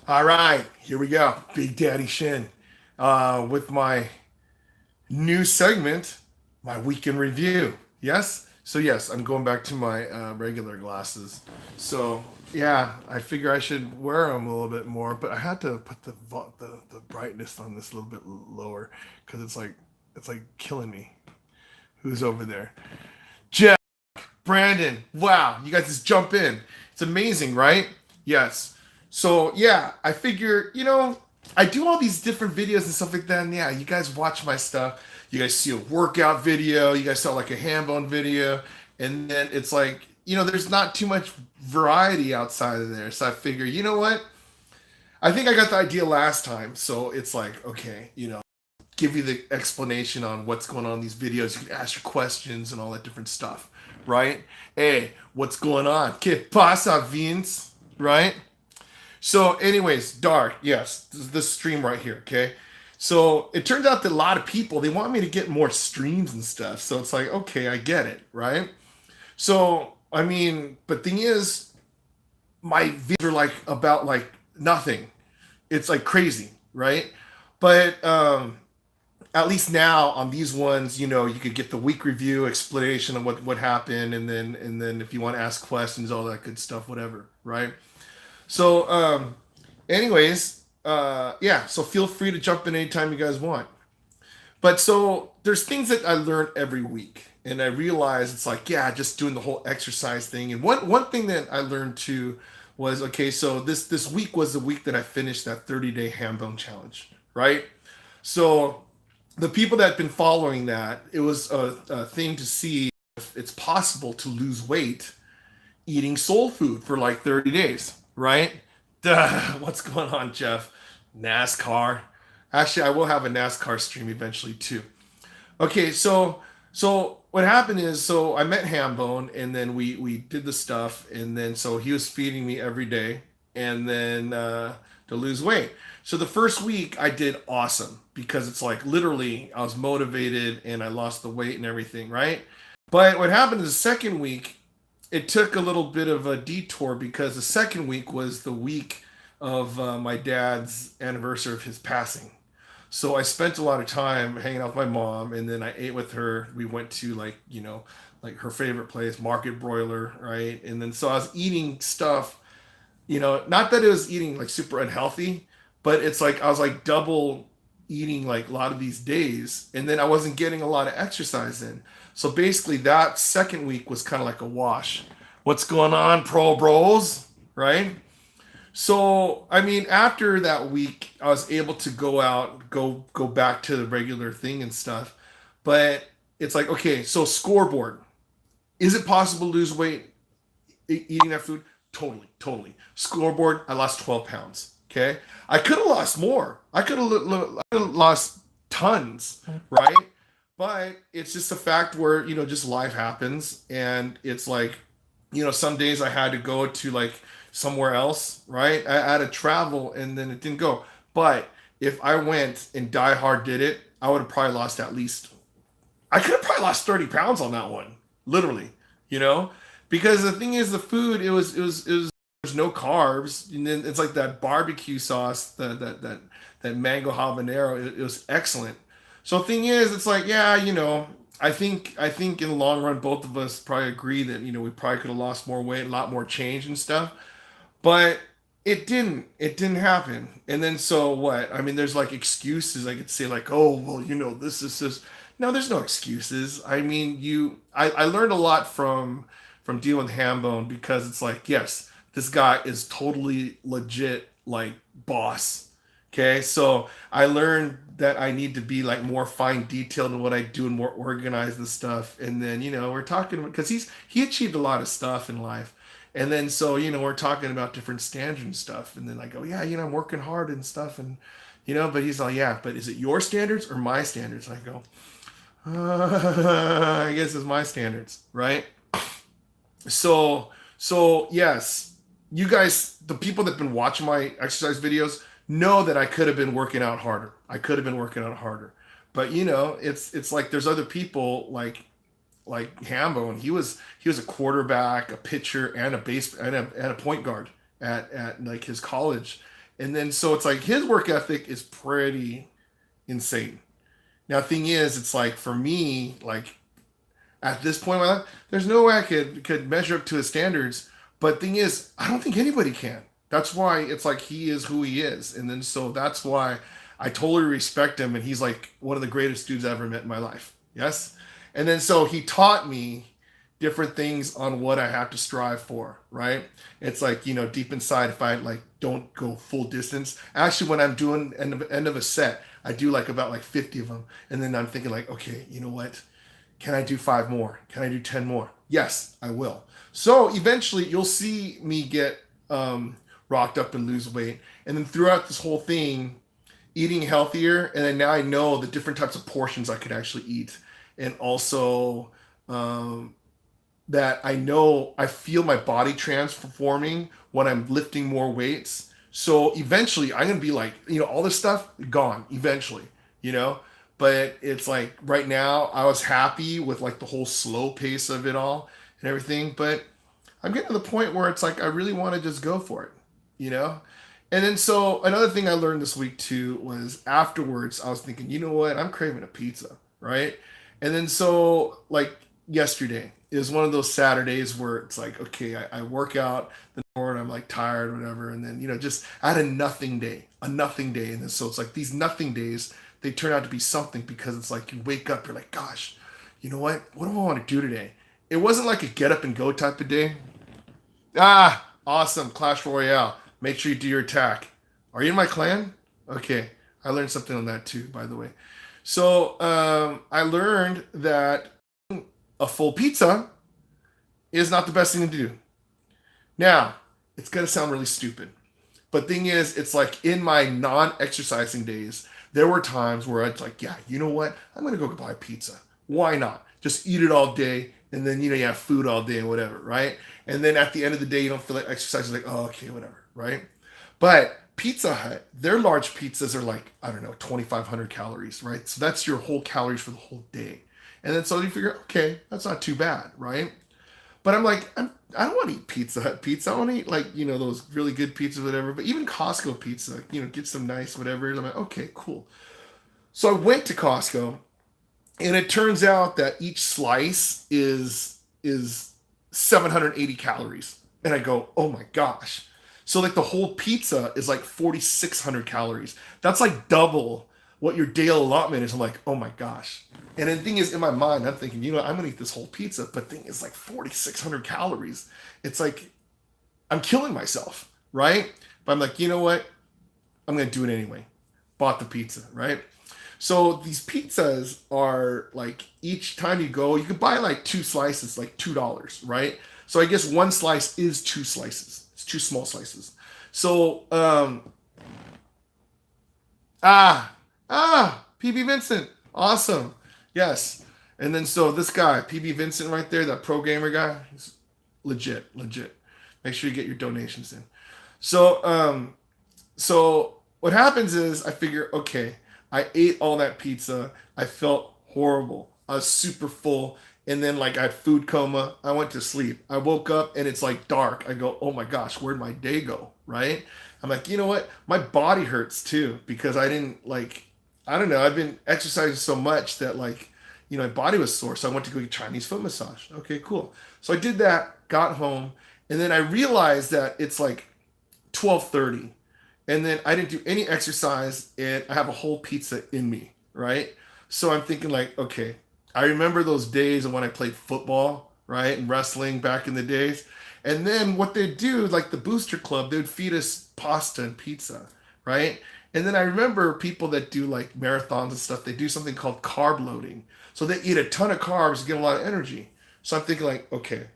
All right, here we go. Big Daddy Shin with my new segment, my weekend review. Yes? So, yes, I'm going back to my regular glasses. So, yeah, I figure I should wear them a little bit more, but I had to put the brightness on this a little bit lower because it's like killing me. Who's over there? Jeff, Brandon. Wow, you guys just jump in. It's amazing, right? Yes. So yeah, I figure, I do all these different videos and stuff like that. And yeah, you guys watch my stuff. You guys see a workout video. You guys saw like a hand bone video. And then it's like, there's not too much variety outside of there. So I figure, you know what? I think I got the idea last time. So it's like, okay, give you the explanation on what's going on in these videos. You can ask your questions and all that different stuff, right? Hey, what's going on? ¿Qué pasa, Vince? Right? So, anyways, dark. Yes, this stream right here. Okay. So it turns out that a lot of people they want me to get more streams and stuff. So it's like, okay, I get it, right? So I mean, but thing is, my videos are like about like nothing. It's like crazy, right? But at least now on these ones, you could get the week review explanation of what happened, and then if you want to ask questions, all that good stuff, whatever, right? So, anyways, yeah. So feel free to jump in anytime you guys want. But so there's things that I learn every week, and I realize it's like, yeah, just doing the whole exercise thing. And one thing that I learned too was okay. So this week was the week that I finished that 30-day ham bone challenge, right? So the people that have been following that, it was a thing to see if it's possible to lose weight eating soul food for like 30 days, right? Duh, what's going on, Jeff? NASCAR. Actually, I will have a NASCAR stream eventually too. Okay, so what happened is so I met Hambone and then we did the stuff and then so he was feeding me every day and then to lose weight. So the first week I did awesome because it's like literally I was motivated and I lost the weight and everything, right? But what happened is the second week it took a little bit of a detour because the second week was the week of my dad's anniversary of his passing. So I spent a lot of time hanging out with my mom, and then I ate with her. We went to like like her favorite place, Market Broiler, right? And then so I was eating stuff, not that it was eating like super unhealthy, but it's like I was like double eating like a lot of these days, and then I wasn't getting a lot of exercise in. So basically, that second week was kind of like a wash. What's going on, pro bros? Right? So, I mean, after that week, I was able to go out, go back to the regular thing and stuff. But it's like, okay, so scoreboard. Is it possible to lose weight eating that food? Totally, totally. Scoreboard, I lost 12 pounds. Okay. I could have lost more. I could have lost tons, right? But it's just a fact where, just life happens. And it's like, some days I had to go to like somewhere else, right? I had to travel and then it didn't go. But if I went and Die Hard did it, I would have probably lost at least, I could have probably lost 30 pounds on that one, literally, you know? Because the thing is, the food, it was, there's no carbs. And then it's like that barbecue sauce, that mango habanero, it was excellent. So the thing is, it's like, yeah, I think in the long run, both of us probably agree that we probably could have lost more weight, a lot more change and stuff. But it didn't. It didn't happen. And then so what? I mean, there's like excuses. I could say like, oh, well, this is this. No, there's no excuses. I mean, I learned a lot from dealing with Hambone because it's like, yes, this guy is totally legit, like boss. Okay, so I learned that I need to be like more fine detailed in what I do and more organized and stuff. And then we're talking because he achieved a lot of stuff in life. And then so we're talking about different standards and stuff. And then I go, yeah, I'm working hard and stuff. And but he's like, yeah, but is it your standards or my standards? And I go, I guess it's my standards, right? So yes, you guys, the people that've been watching my exercise videos know that I could have been working out harder. I could have been working out harder. But it's like there's other people like Hambo, and he was a quarterback, a pitcher, and a base and a point guard at like his college, And then so it's like his work ethic is pretty insane. Now, thing is, it's like for me, like at this point in my life, there's no way I could measure up to his standards. But thing is, I don't think anybody can. That's why it's like he is who he is, and then so that's why I totally respect him, and he's like one of the greatest dudes I ever met in my life. Yes, and then so he taught me different things on what I have to strive for. Right? It's like deep inside, if I like don't go full distance. Actually, when I'm doing end of a set, I do like about like 50 of them, and then I'm thinking like, okay, you know what? Can I do 5 more? Can I do 10 more? Yes, I will. So eventually you'll see me get rocked up and lose weight. And then throughout this whole thing, eating healthier. And then now I know the different types of portions I could actually eat. And also um, that I feel my body transforming when I'm lifting more weights. So eventually I'm going to be like, all this stuff gone eventually, you know? But it's like right now I was happy with like the whole slow pace of it all and everything. But I'm getting to the point where it's like I really want to just go for it, you know? And then so another thing I learned this week too was afterwards I was thinking, you know what? I'm craving a pizza, right? And then so like yesterday is one of those Saturdays where it's like, okay, I work out the morning, I'm like tired or whatever, and then just I had a nothing day, and then so it's like these nothing days they turn out to be something because it's like you wake up, you're like, gosh, you know what do I want to do today? It wasn't like a get up and go type of day. Ah, awesome. Clash Royale. Make sure you do your attack. Are you in my clan? Okay. I learned something on that too, by the way. So I learned that a full pizza is not the best thing to do. Now, it's going to sound really stupid. But thing is, it's like in my non-exercising days, there were times where I'd like, yeah, you know what? I'm going to go buy pizza. Why not? Just eat it all day. And then, you have food all day and whatever, right? And then at the end of the day, you don't feel like exercising. Like, oh, okay, whatever, right? But Pizza Hut, their large pizzas are like, I don't know, 2,500 calories, right? So that's your whole calories for the whole day. And then so you figure, okay, that's not too bad, right? But I'm like, I don't want to eat Pizza Hut pizza. I want to eat like, those really good pizzas, whatever. But even Costco pizza, get some nice whatever. I'm like, okay, cool. So I went to Costco, and it turns out that each slice is 780 calories. And I go, oh my gosh. So like the whole pizza is like 4,600 calories. That's like double what your daily allotment is. I'm like, oh my gosh. And the thing is, in my mind, I'm thinking, I'm gonna eat this whole pizza, but thing is like 4,600 calories. It's like I'm killing myself, right? But I'm like, you know what? I'm gonna do it anyway. Bought the pizza, right? So these pizzas are like each time you go, you could buy like 2 slices, like $2, right? So I guess one slice is 2 slices. It's 2 small slices. So PB Vincent, awesome, yes. And then so this guy, PB Vincent, right there, that pro gamer guy, he's legit. Make sure you get your donations in. So what happens is I figure, okay, I ate all that pizza. I felt horrible. I was super full. And then like I had food coma. I went to sleep. I woke up and it's like dark. I go, oh my gosh, where'd my day go? Right? I'm like, you know what? My body hurts too because I didn't like, I don't know. I've been exercising so much that like, my body was sore. So I went to go get Chinese foot massage. Okay, cool. So I did that, got home, and then I realized that it's like 12:30. And then I didn't do any exercise and I have a whole pizza in me, right? So I'm thinking like, okay, I remember those days when I played football, right? And wrestling back in the days. And then what they'd do, like the booster club, they would feed us pasta and pizza, right? And then I remember people that do like marathons and stuff, they do something called carb loading. So they eat a ton of carbs to get a lot of energy. So I'm thinking like, okay,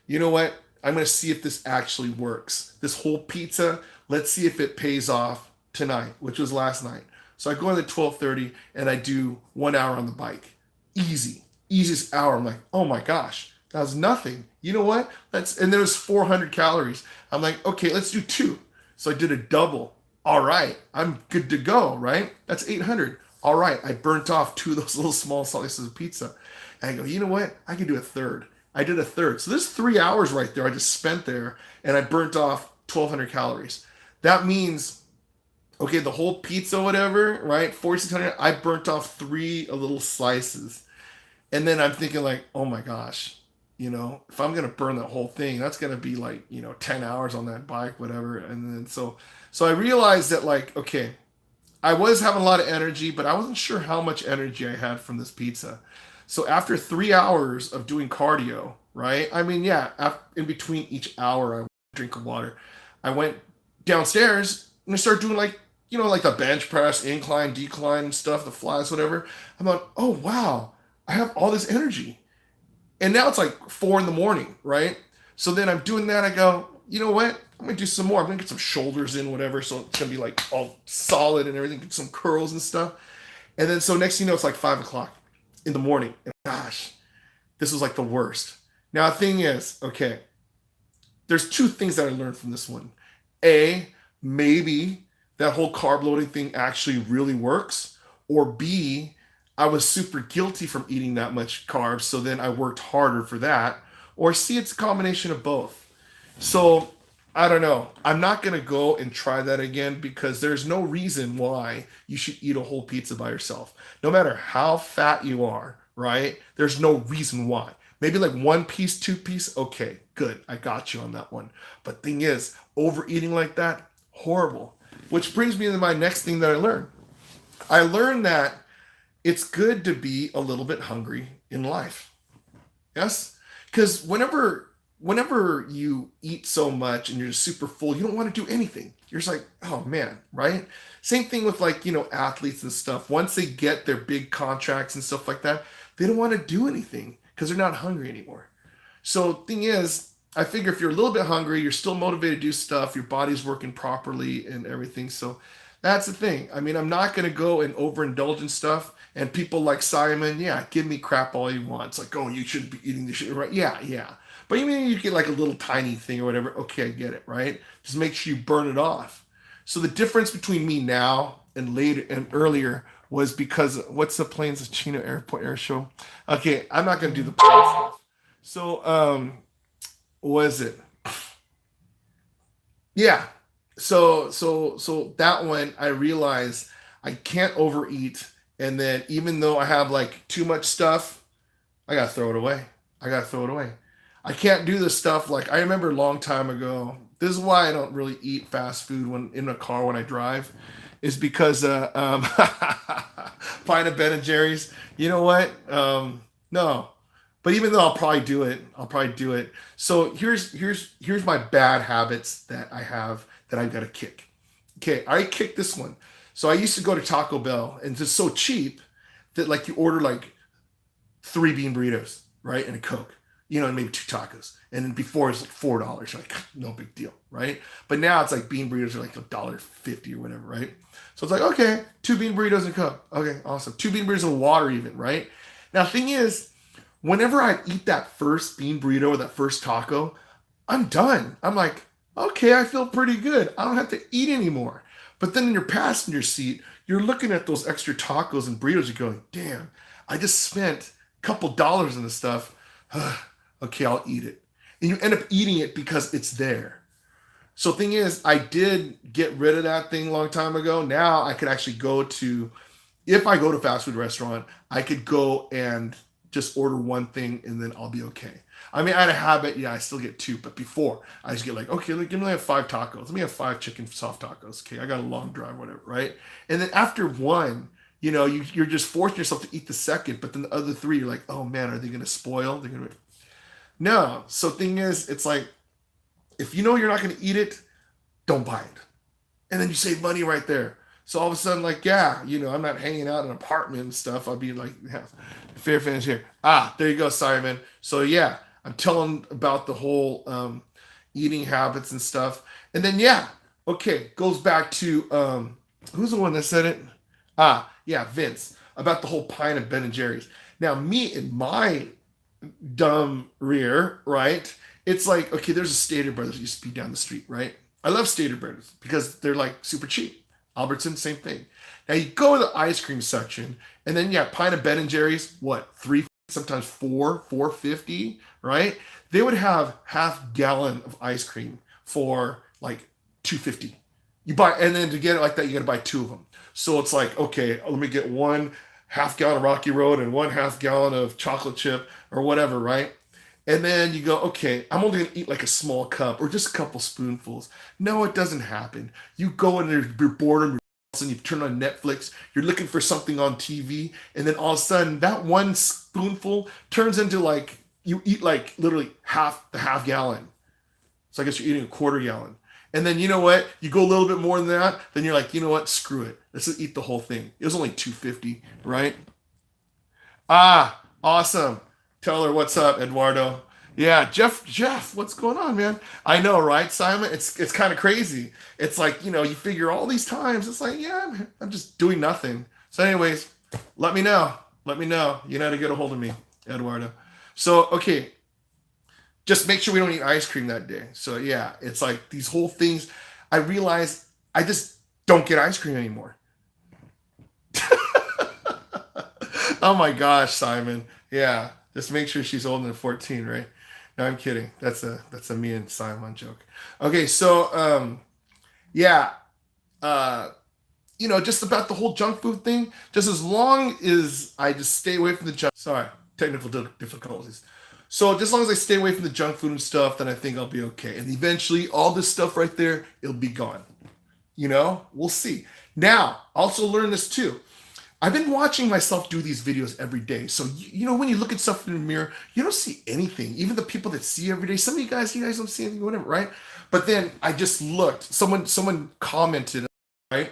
you know what? I'm going to see if this actually works. This whole pizza, let's see if it pays off tonight, which was last night. So I go in at 12:30 and I do 1 hour on the bike. Easiest hour. I'm like, oh my gosh, that was nothing. You know what? And there was 400 calories. I'm like, okay, let's do 2. So I did a double. All right, I'm good to go, right? That's 800. All right, I burnt off 2 of those little small slices of pizza. And I go, you know what? I can do a third. I did a third. So there's 3 hours right there I just spent there, and I burnt off 1,200 calories. That means Okay, the whole pizza, whatever, right? 4,600. I burnt off three little slices. And then I'm thinking like, oh my gosh, if I'm gonna burn that whole thing, that's gonna be like, 10 hours on that bike, whatever. And then so I realized that like, okay, I was having a lot of energy, but I wasn't sure how much energy I had from this pizza. So after 3 hours of doing cardio, right? I mean, yeah, in between each hour, I would drink of water. I went downstairs and I started doing like, like the bench press, incline, decline stuff, the flies, whatever. I'm like, oh wow, I have all this energy. And now it's like 4 in the morning, right? So then I'm doing that. I go, you know what? I'm gonna do some more. I'm gonna get some shoulders in, whatever. So it's gonna be like all solid and everything, get some curls and stuff. And then so next thing you know, it's like 5 o'clock in the morning. And gosh, this was like the worst. Now the thing is, okay, there's two things that I learned from this one. A, maybe that whole carb loading thing actually really works. Or B, I was super guilty from eating that much carbs, so then I worked harder for that. Or C, it's a combination of both. So I don't know. I'm not going to go and try that again because there's no reason why you should eat a whole pizza by yourself. No matter how fat you are, right? There's no reason why. Maybe like one piece, two piece, okay, good. I got you on that one. But thing is, overeating like that, horrible. Which brings me to my next thing that I learned. I learned that it's good to be a little bit hungry in life. Yes? Because whenever you eat so much and you're just super full, you don't want to do anything. You're just like, oh man, right? Same thing with like, athletes and stuff. Once they get their big contracts and stuff like that, they don't want to do anything because they're not hungry anymore. So thing is, I figure if you're a little bit hungry, you're still motivated to do stuff, your body's working properly and everything. So that's the thing. I mean, I'm not going to go and overindulge in stuff. And people like Simon, yeah, give me crap all you want. It's like, oh, you shouldn't be eating this shit, right? Yeah, yeah. But you mean you get like a little tiny thing or whatever? Okay, I get it, right? Just make sure you burn it off. So the difference between me now and later and earlier was because what's the Plains of Chino Airport Air Show? Okay, I'm not going to do the plane stuff. So, what is it? Yeah. So that one I realized I can't overeat, and then even though I have like too much stuff, I gotta throw it away. I gotta throw it away. I can't do this stuff like I remember a long time ago. This is why I don't really eat fast food when in a car when I drive, is because pint of Ben and Jerry's. You know what? No, but even though I'll probably do it, I'll probably do it. So here's my bad habits that I have that I've got to kick. Okay, I kicked this one. So I used to go to Taco Bell, and it's just so cheap that like you order like three bean burritos, right, and a Coke, and maybe two tacos. And then before it's like $4, like no big deal, right? But now it's like bean burritos are like $1.50 or whatever, right? So it's like okay, two bean burritos and a Coke, okay, awesome. Two bean burritos and water, even, right? Now, the thing is, whenever I eat that first bean burrito or that first taco, I'm done. I'm like, okay, I feel pretty good. I don't have to eat anymore. But then in your passenger seat, you're looking at those extra tacos and burritos. You're going, damn, I just spent a couple dollars on this stuff. Okay, I'll eat it. And you end up eating it because it's there. So thing is, I did get rid of that thing a long time ago. Now I could actually go to, if I go to a fast food restaurant, I could go and just order one thing and then I'll be okay. I mean, I had a habit, yeah, I still get two, but before I just get like, okay, give me like 5 tacos. Let me have 5 chicken soft tacos. Okay, I got a long drive, whatever, right? And then after one, you're just forcing yourself to eat the second, but then the other three, you're like, oh man, are they gonna spoil? They're gonna no. So thing is, it's like if you know you're not gonna eat it, don't buy it. And then you save money right there. So all of a sudden, like, yeah, I'm not hanging out in an apartment and stuff. I'll be like, yeah, fair finish here. Ah, there you go, Simon. So yeah, I'm telling about the whole eating habits and stuff. And then yeah, okay, goes back to who's the one that said it? Ah, yeah, Vince, about the whole pint of Ben and Jerry's. Now, me and my dumb rear, right? It's like, okay, there's a Stater Brothers used to be down the street, right? I love Stater Brothers because they're like super cheap. Albertson, same thing. Now you go to the ice cream section, and then yeah, pint of Ben and Jerry's, what, three, sometimes 4.50, right? They would have half gallon of ice cream for like 2.50. You buy, and then to get it like that, you got to buy two of them. So it's like, okay, let me get 1/2 gallon of Rocky Road and 1/2 gallon of chocolate chip or whatever, right? And then you go, okay, I'm only gonna eat like a small cup or just a couple spoonfuls. No, it doesn't happen. You go in there, you're bored, and you turn on Netflix, you're looking for something on TV, and then all of a sudden that one spoonful turns into like you eat like literally half the 1/2 gallon. So I guess you're eating a 1/4 gallon. And then you know what? You go a little bit more than that, then you're like, you know what? Screw it. Let's just eat the whole thing. It was only 250, right? Ah, awesome. Tell her what's up, Eduardo. Yeah, Jeff, what's going on, man? I know, right, Simon? It's kind of crazy. It's like, you figure all these times, it's like, yeah, I'm just doing nothing. So, anyways, let me know. Let me know. You know how to get a hold of me, Eduardo. So, okay, just make sure we don't eat ice cream that day. So yeah, it's like these whole things. I realize I just don't get ice cream anymore. Oh my gosh, Simon. Yeah, just make sure she's older than 14, right? No, I'm kidding. That's a me and Simon joke. Okay, so yeah, uh just about the whole junk food thing. Just as long as I just stay away from the junk. Sorry, technical difficulties. So just as long as I stay away from the junk food and stuff, then I think I'll be okay. And eventually, all this stuff right there, it'll be gone. We'll see. Now, also learn this too. I've been watching myself do these videos every day. So when you look at stuff in the mirror, you don't see anything. Even the people that see every day, some of you guys don't see anything, whatever, right? But then I just looked. Someone commented, right?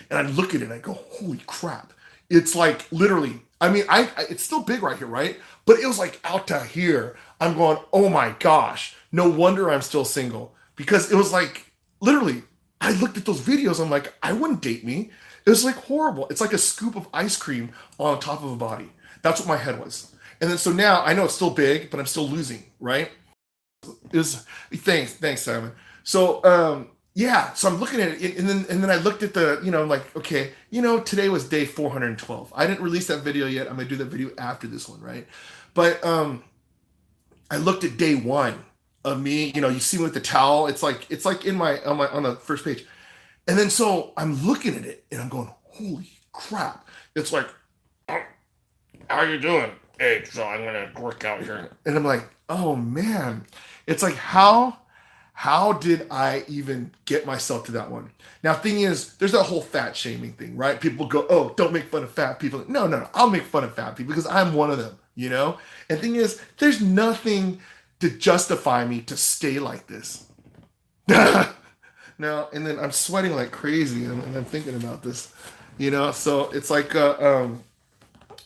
And I look at it and I go, holy crap. It's like literally, I mean, it's still big right here, right? But it was like out to here. I'm going, oh my gosh. No wonder I'm still single. Because it was like literally, I looked at those videos, I'm like, I wouldn't date me. It was like horrible. It's like a scoop of ice cream on top of a body. That's what my head was. And then so now I know it's still big, but I'm still losing, right? It was thanks, Simon. So yeah, so I'm looking at it, and then I looked at the, I'm like, okay, today was day 412. I didn't release that video yet. I'm gonna do that video after this one, right? But I looked at day one of me. You see me with the towel. It's like in my on the first page, and then so I'm looking at it and I'm going, holy crap! It's like, how you doing? Hey, so I'm gonna work out here, and I'm like, oh man, it's like how did I even get myself to that one? Now, thing is, there's that whole fat shaming thing, right? People go, oh, don't make fun of fat people. No, no, no, I'll make fun of fat people because I'm one of them. And thing is, there's nothing to justify me to stay like this. Now, and then I'm sweating like crazy, and I'm thinking about this. So it's like,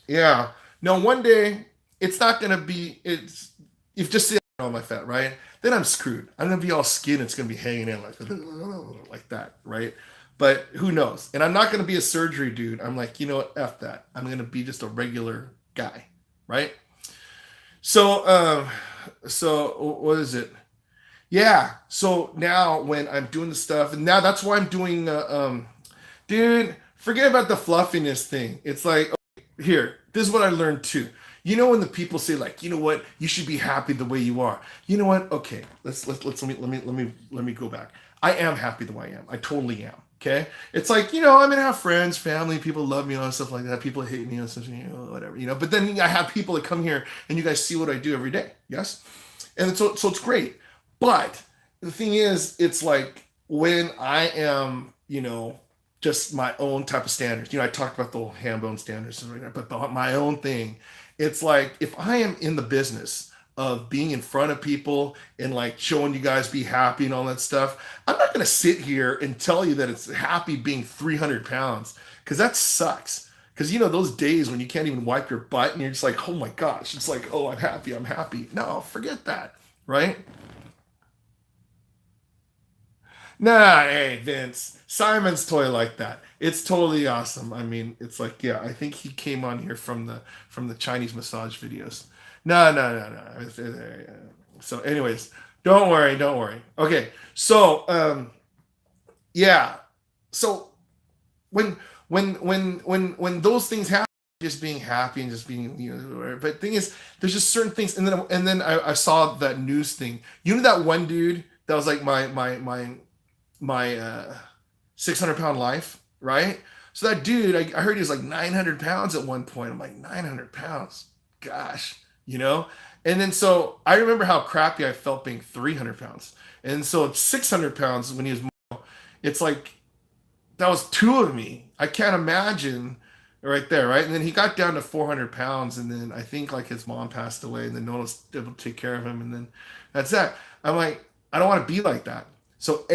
yeah. No, one day it's not gonna be. If just say all my fat, right? Then I'm screwed. I'm gonna be all skin. It's gonna be hanging in like that, right? But who knows? And I'm not gonna be a surgery dude. I'm like, f that. I'm gonna be just a regular guy, right? So, so what is it? Yeah. So now when I'm doing the stuff, and now that's why I'm doing, dude. Forget about the fluffiness thing. It's like, okay, here. This is what I learned too. When the people say like, you know what, you should be happy the way you are. You know what? Okay, let me go back. I am happy the way I am. I totally am. Okay, it's like I'm gonna have friends, family, people love me and stuff like that. People hate me and stuff, whatever. But then I have people that come here and you guys see what I do every day. Yes, and so it's great. But the thing is, it's like when I am, just my own type of standards. I talked about the whole ham bone standards, but my own thing. It's like if I am in the business of being in front of people and like showing you guys be happy and all that stuff, I'm not going to sit here and tell you that it's happy being 300 pounds because that sucks. Because those days when you can't even wipe your butt and you're just like, oh my gosh, it's like, oh, I'm happy, I'm happy. No, forget that, right? Nah, hey Vince, Simon's toy like that. It's totally awesome. I mean, it's like, yeah, I think he came on here from the Chinese massage videos. No, no, no, no. So, anyways, don't worry, don't worry. Okay, so yeah, so when those things happen, just being happy and just being whatever. But thing is, there's just certain things, and then I saw that news thing. That one dude that was like my 600-pound life, right? So that dude, I heard he was like 900 pounds at one point. I'm like, 900 pounds, gosh, you know? And then so I remember how crappy I felt being 300 pounds. And so at 600 pounds when he was, it's like, that was two of me. I can't imagine right there, right? And then he got down to 400 pounds, and then I think like his mom passed away, and then no one was able to take care of him, and then that's that. I'm like, I don't want to be like that. So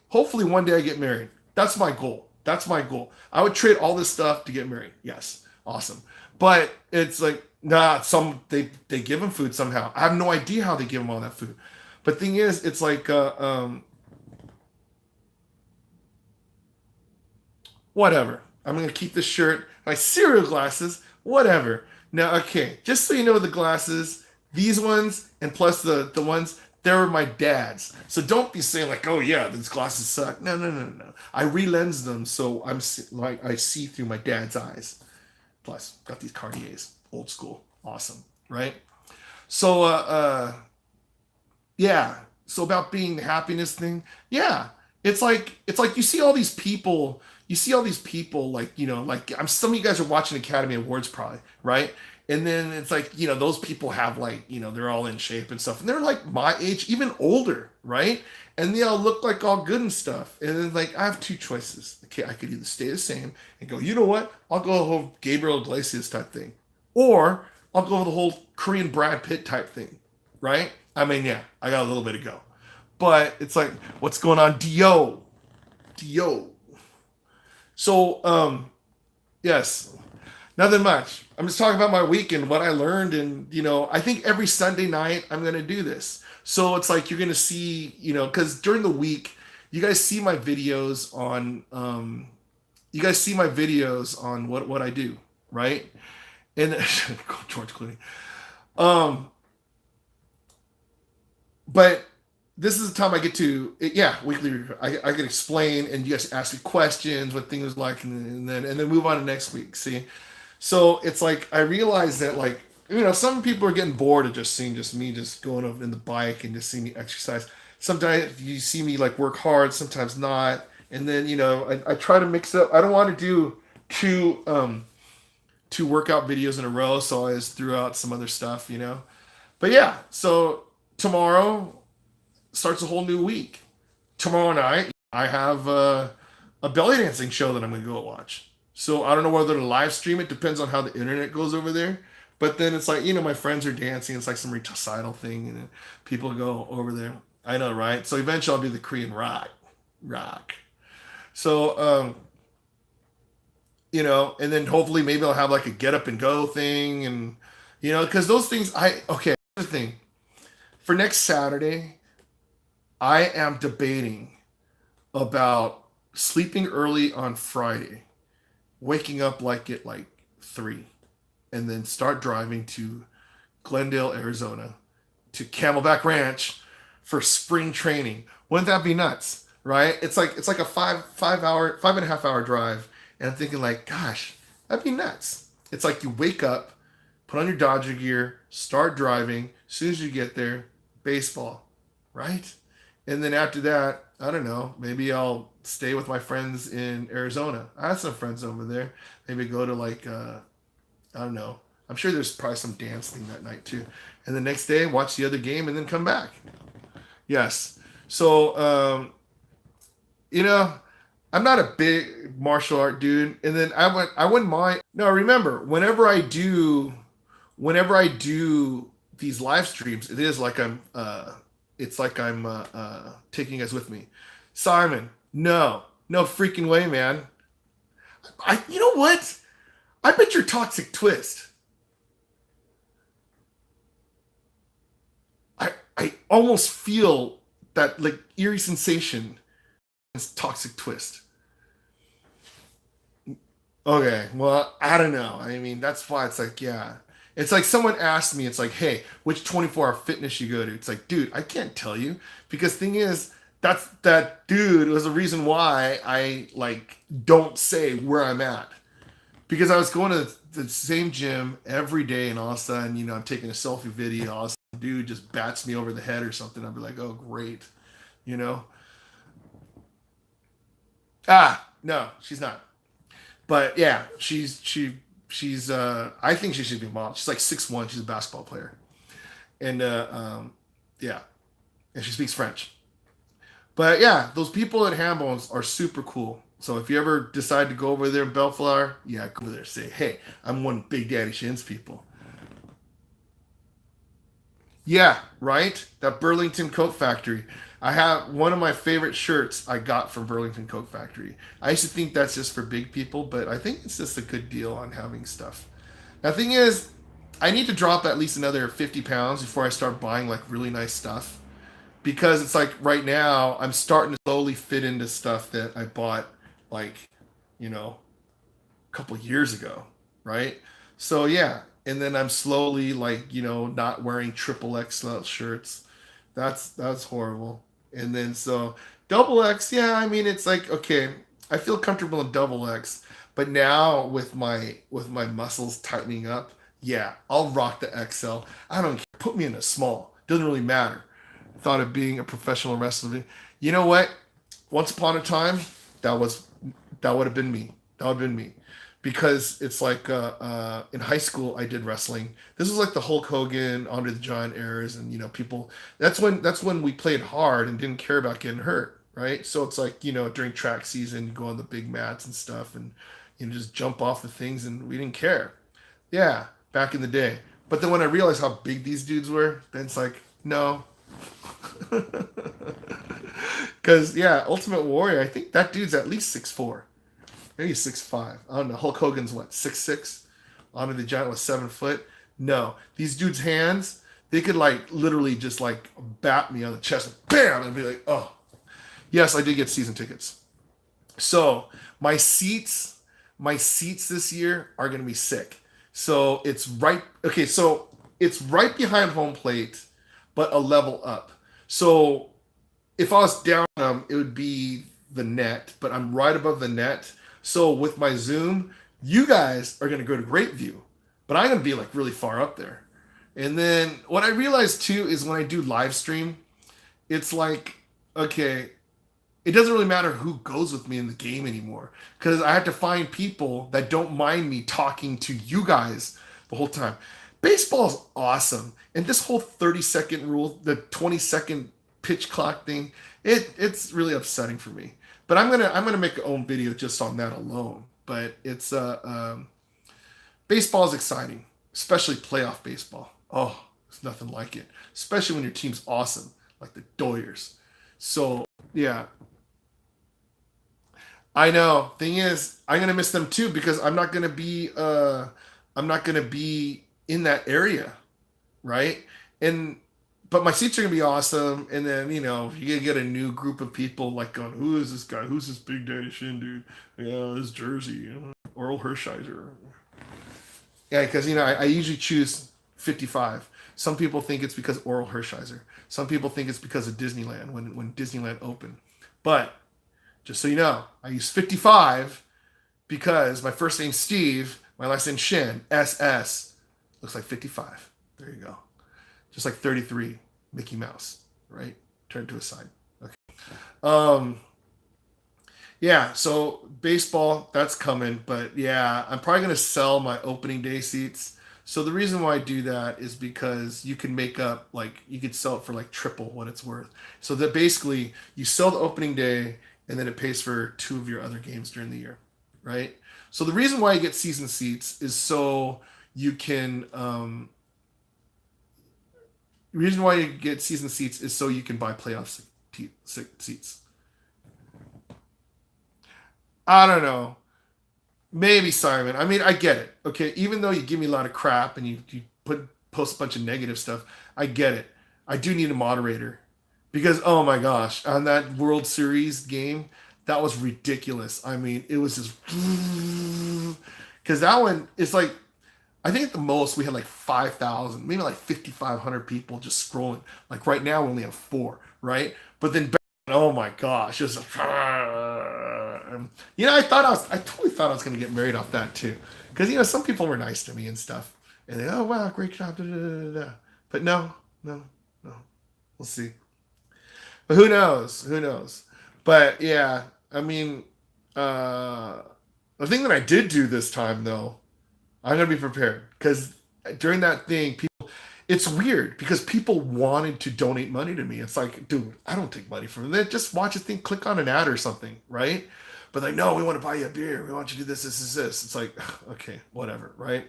hopefully one day I get married. That's my goal. That's my goal. I would trade all this stuff to get married. Yes, awesome. But it's like, nah, they give him food somehow. I have no idea how they give him all that food. But thing is, it's like whatever. I'm gonna keep the shirt, my cereal glasses, whatever. Now, okay, just so you know, the glasses, these ones, and plus the ones, they were my dad's. So don't be saying like, oh yeah, these glasses suck. No, no, no, no, no. I relensed them so like I see through my dad's eyes. Plus, got these Cartiers, old school, awesome, right? So yeah. So about being the happiness thing, yeah. It's like you see all these people like, like some of you guys are watching Academy Awards probably, right? And then it's like, those people have like, they're all in shape and stuff. And they're like my age, even older, right? And they all look like all good and stuff. And then like I have two choices. Okay, I could either stay the same and go, you know what? I'll go the whole Gabriel Iglesias type thing. Or I'll go the whole Korean Brad Pitt type thing, right? I mean, yeah, I got a little bit to go. But it's like, what's going on? Dio. Dio. So, yes, nothing much. I'm just talking about my weekend, what I learned. And, I think every Sunday night I'm going to do this. So it's like you're going to see, because during the week, you guys see my videos on, what I do, right? And George Clooney. Um, but this is the time I get to, yeah, weekly review. I can explain, and you guys ask me questions, what things like, and then move on to next week. See, so it's like I realize that like some people are getting bored of just seeing just me just going over in the bike and just seeing me exercise. Sometimes you see me like work hard, sometimes not, and then I try to mix it up. I don't want to do two workout videos in a row, so I just threw out some other stuff. But yeah, so tomorrow starts a whole new week. Tomorrow night, I have a belly dancing show that I'm going to go watch. So I don't know whether to live stream it. Depends on how the internet goes over there. But then it's like, my friends are dancing. It's like some recital thing. And people go over there. I know, right? So eventually I'll be the Korean rock. So, and then hopefully maybe I'll have like a get up and go thing. And, because those things, okay, here's the thing. For next Saturday, I am debating about sleeping early on Friday, waking up like at like 3, and then start driving to Glendale, Arizona, to Camelback Ranch for spring training. Wouldn't that be nuts? Right? It's like a 5.5 hour drive, and I'm thinking like, gosh, that'd be nuts. It's like you wake up, put on your Dodger gear, start driving. As soon as you get there, baseball, right? And then after that, I don't know, maybe I'll stay with my friends in Arizona. I have some friends over there. Maybe go to like, I don't know. I'm sure there's probably some dance thing that night too. And the next day, watch the other game and then come back. Yes. So, I'm not a big martial art dude. And then I wouldn't mind. No, remember, whenever I do these live streams, it is like it's like I'm taking us with me. Simon, no freaking way, man. You know what? I bet you're Toxic Twist. I almost feel that like eerie sensation. It's Toxic Twist. Okay, well, I don't know. I mean, that's why it's like, yeah. It's like someone asked me, it's like, hey, which 24-hour fitness you go to? It's like, dude, I can't tell you. Because thing is, that dude was the reason why I like don't say where I'm at. Because I was going to the same gym every day, and all of a sudden, I'm taking a selfie video, all of a sudden, dude just bats me over the head or something. I'll be like, oh, great, you know? No, she's not. But yeah, she's I think she should be a model. She's like 6'1". She's a basketball player, and yeah, and she speaks French. But yeah, those people at Hambones are super cool. So if you ever decide to go over there in Bellflower, yeah, go over there. Say, hey, I'm one of Big Daddy Shin's people. Yeah, right. That Burlington Coat Factory. I have one of my favorite shirts I got from Burlington Coat Factory. I used to think that's just for big people, but I think it's just a good deal on having stuff. Now, the thing is, I need to drop at least another 50 pounds before I start buying like really nice stuff. Because it's like right now, I'm starting to slowly fit into stuff that I bought like, you know, couple years ago, right? So yeah, and then I'm slowly like not wearing triple XL shirts. That's horrible. And then so double X, yeah, I mean it's like okay, I feel comfortable in double X, but now with my muscles tightening up, yeah, I'll rock the XL. I don't care. Put me in a small. Doesn't really matter. Thought of being a professional wrestler. You know what? Once upon a time, that was that would have been me. That would have been me. Because it's like in high school I did wrestling. This was like the Hulk Hogan, Andre the Giant eras, and people. That's when we played hard and didn't care about getting hurt, right? So it's like during track season, you go on the big mats and stuff, and just jump off the things, and we didn't care. Yeah, back in the day. But then when I realized how big these dudes were, then it's like no, because yeah, Ultimate Warrior. I think that dude's at least 6'4". Maybe 6'5". I don't know. Hulk Hogan's what, 6'6"? Andre the Giant was 7 foot. No, these dudes' hands, they could like literally just like bat me on the chest, and bam, and be like, oh. Yes, I did get season tickets. So my seats this year are gonna be sick. So it's right. Okay, so it's right behind home plate, but a level up. So if I was down it would be the net, but I'm right above the net. So with my Zoom, you guys are gonna go to great view, but I'm gonna be like really far up there. And then what I realized too is when I do live stream, it's like okay, it doesn't really matter who goes with me in the game anymore because I have to find people that don't mind me talking to you guys the whole time. Baseball's awesome, and this whole 30-second rule, the 20-second pitch clock thing, it's really upsetting for me. But I'm gonna make an own video just on that alone. But it's baseball is exciting, especially playoff baseball. Oh, there's nothing like it, especially when your team's awesome, like the Doyers. So yeah, I know. Thing is, I'm gonna miss them too because I'm not gonna be in that area, right? And but my seats are gonna be awesome, and then you gonna get a new group of people like going, "Who is this guy? Who's this Big Daddy Shin dude? Yeah, this Jersey, Oral Hershiser." Yeah, because I usually choose 55. Some people think it's because Oral Hershiser. Some people think it's because of Disneyland when Disneyland opened. But just so you know, I use 55 because my first name's Steve, my last name's Shin, SS. Looks like 55. There you go. Just like 33, Mickey Mouse, right? Turn to a side. Okay. Um, yeah, so baseball, that's coming, but yeah, I'm probably gonna sell my opening day seats. So the reason why I do that is because you can make up like you could sell it for like triple what it's worth. So that basically you sell the opening day and then it pays for two of your other games during the year, right? So the reason why you get season seats is so you can the reason why you get season seats is so you can buy playoff seats. I don't know. Maybe Simon. I mean, I get it. Okay, even though you give me a lot of crap and you post a bunch of negative stuff, I get it. I do need a moderator because oh my gosh, on that World Series game, that was ridiculous. I mean, it was just because that one is like I think at the most we had like 5,000, maybe like 5,500 people just scrolling. Like right now we only have four, right? But then, oh my gosh, just I totally thought I was gonna get married off that too, because some people were nice to me and stuff, and they oh wow great job, da, da, da, da. But no, no, no, we'll see. But who knows? Who knows? But yeah, I mean. uh, the thing that I did do this time, though, I'm gonna be prepared because during that thing, people, it's weird because people wanted to donate money to me. It's like, dude, I don't take money from them. Just watch a thing, click on an ad or something, right? But like, no, we want to buy you a beer. We want you to do this, this, this. It's like, okay, whatever, right?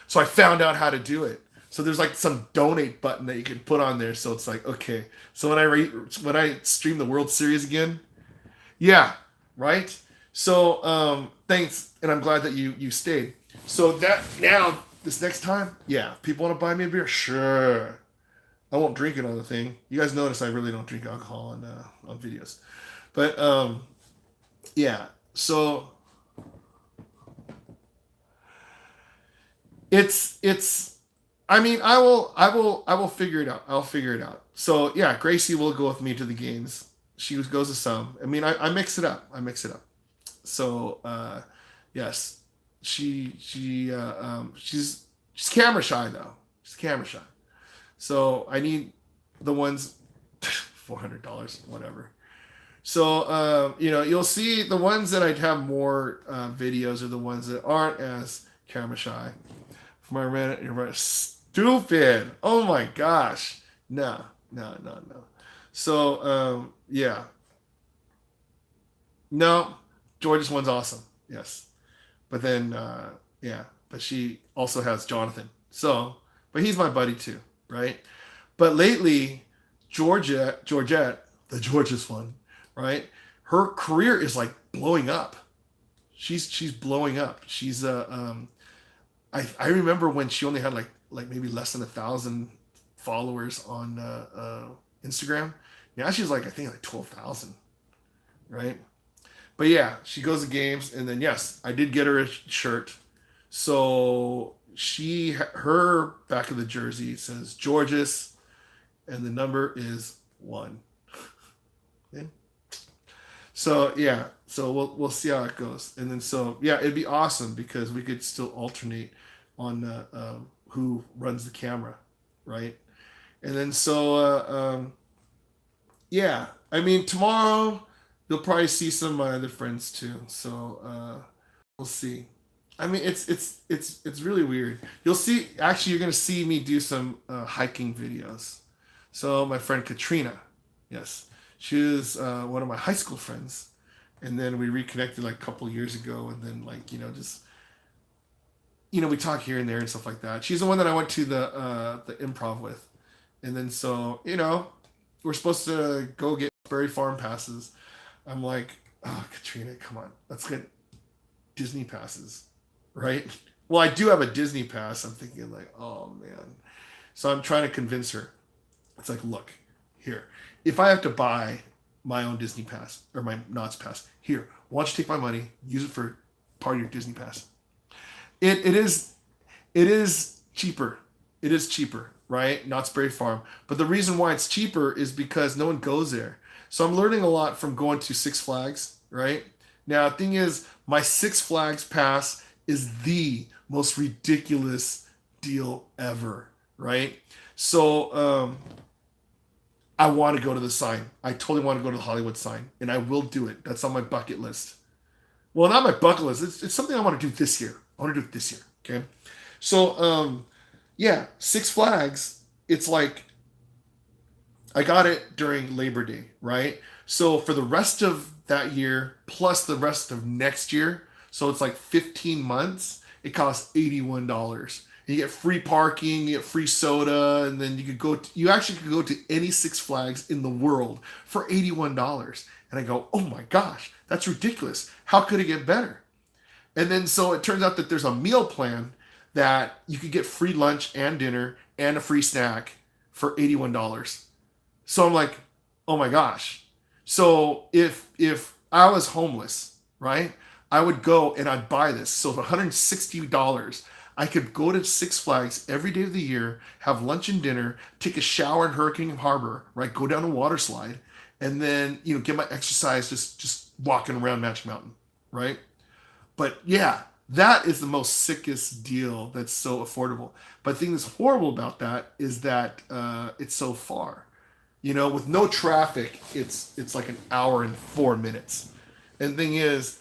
So I found out how to do it. So there's like some donate button that you can put on there. So it's like, okay. So when I stream the World Series again, yeah, right. So thanks, and I'm glad that you stayed. So that now this next time, yeah, people want to buy me a beer, sure. I won't drink it on the thing. You guys notice I really don't drink alcohol on videos, but yeah. So it's I mean, I will figure it out. I'll figure it out. So yeah, Gracie will go with me to the games. She goes to some. I mean, I mix it up. I mix it up. So yes, she's camera shy though. She's camera shy. So I need the ones $400, whatever. So you'll see the ones that I'd have more videos are the ones that aren't as camera shy. For my Reddit, you're stupid. Oh my gosh. No, no, no, no. So yeah. No, George's one's awesome. Yes. But then yeah, but she also has Jonathan. So, but he's my buddy too, right? But lately, Georgette, the George's one, right? Her career is like blowing up. She's blowing up. She's I remember when she only had like maybe less than 1,000 followers on Instagram. Now she's like I think like 12,000, right? But yeah, she goes to games, and then yes, I did get her a shirt. So her back of the jersey says Georges, and the number is 1. Okay? So yeah, so we'll see how it goes, and then so yeah, it'd be awesome because we could still alternate on who runs the camera, right? And then so yeah, I mean tomorrow you'll probably see some of my other friends too. So we'll see. I mean it's really weird. You'll see. Actually, you're gonna see me do some hiking videos. So my friend Katrina, yes, she was one of my high school friends, and then we reconnected like a couple years ago, and then like just we talk here and there and stuff like that. She's the one that I went to the improv with, and then so we're supposed to go get Berry Farm passes. I'm like, oh Katrina, come on, let's get Disney passes, right? Well, I do have a Disney pass. I'm thinking like, oh man. So I'm trying to convince her. It's like, look, here, if I have to buy my own Disney pass or my Knott's pass, here, why don't you take my money, use it for part of your Disney pass? It is cheaper. It is cheaper, right? Knott's Berry Farm. But the reason why it's cheaper is because no one goes there. So I'm learning a lot from going to Six Flags, right? Now, the thing is, my Six Flags pass is the most ridiculous deal ever, right? So I want to go to the sign. I totally want to go to the Hollywood sign, and I will do it. That's on my bucket list. Well, not my bucket list. It's something I want to do this year. I want to do it this year, okay? So, yeah, Six Flags, it's like I got it during Labor Day, right? So for the rest of that year, plus the rest of next year, so it's like 15 months, it costs $81. You get free parking, you get free soda, and then you actually could go to any Six Flags in the world for $81. And I go, oh my gosh, that's ridiculous. How could it get better? And then so it turns out that there's a meal plan that you could get free lunch and dinner and a free snack for $81. So I'm like, oh my gosh. So if I was homeless, right, I would go and I'd buy this. So for $160, I could go to Six Flags every day of the year, have lunch and dinner, take a shower in Hurricane Harbor, right, go down a water slide, and then get my exercise just walking around Magic Mountain, right? But yeah, that is the most sickest deal that's so affordable. But the thing that's horrible about that is that it's so far. With no traffic, it's like an hour and 4 minutes. And the thing is,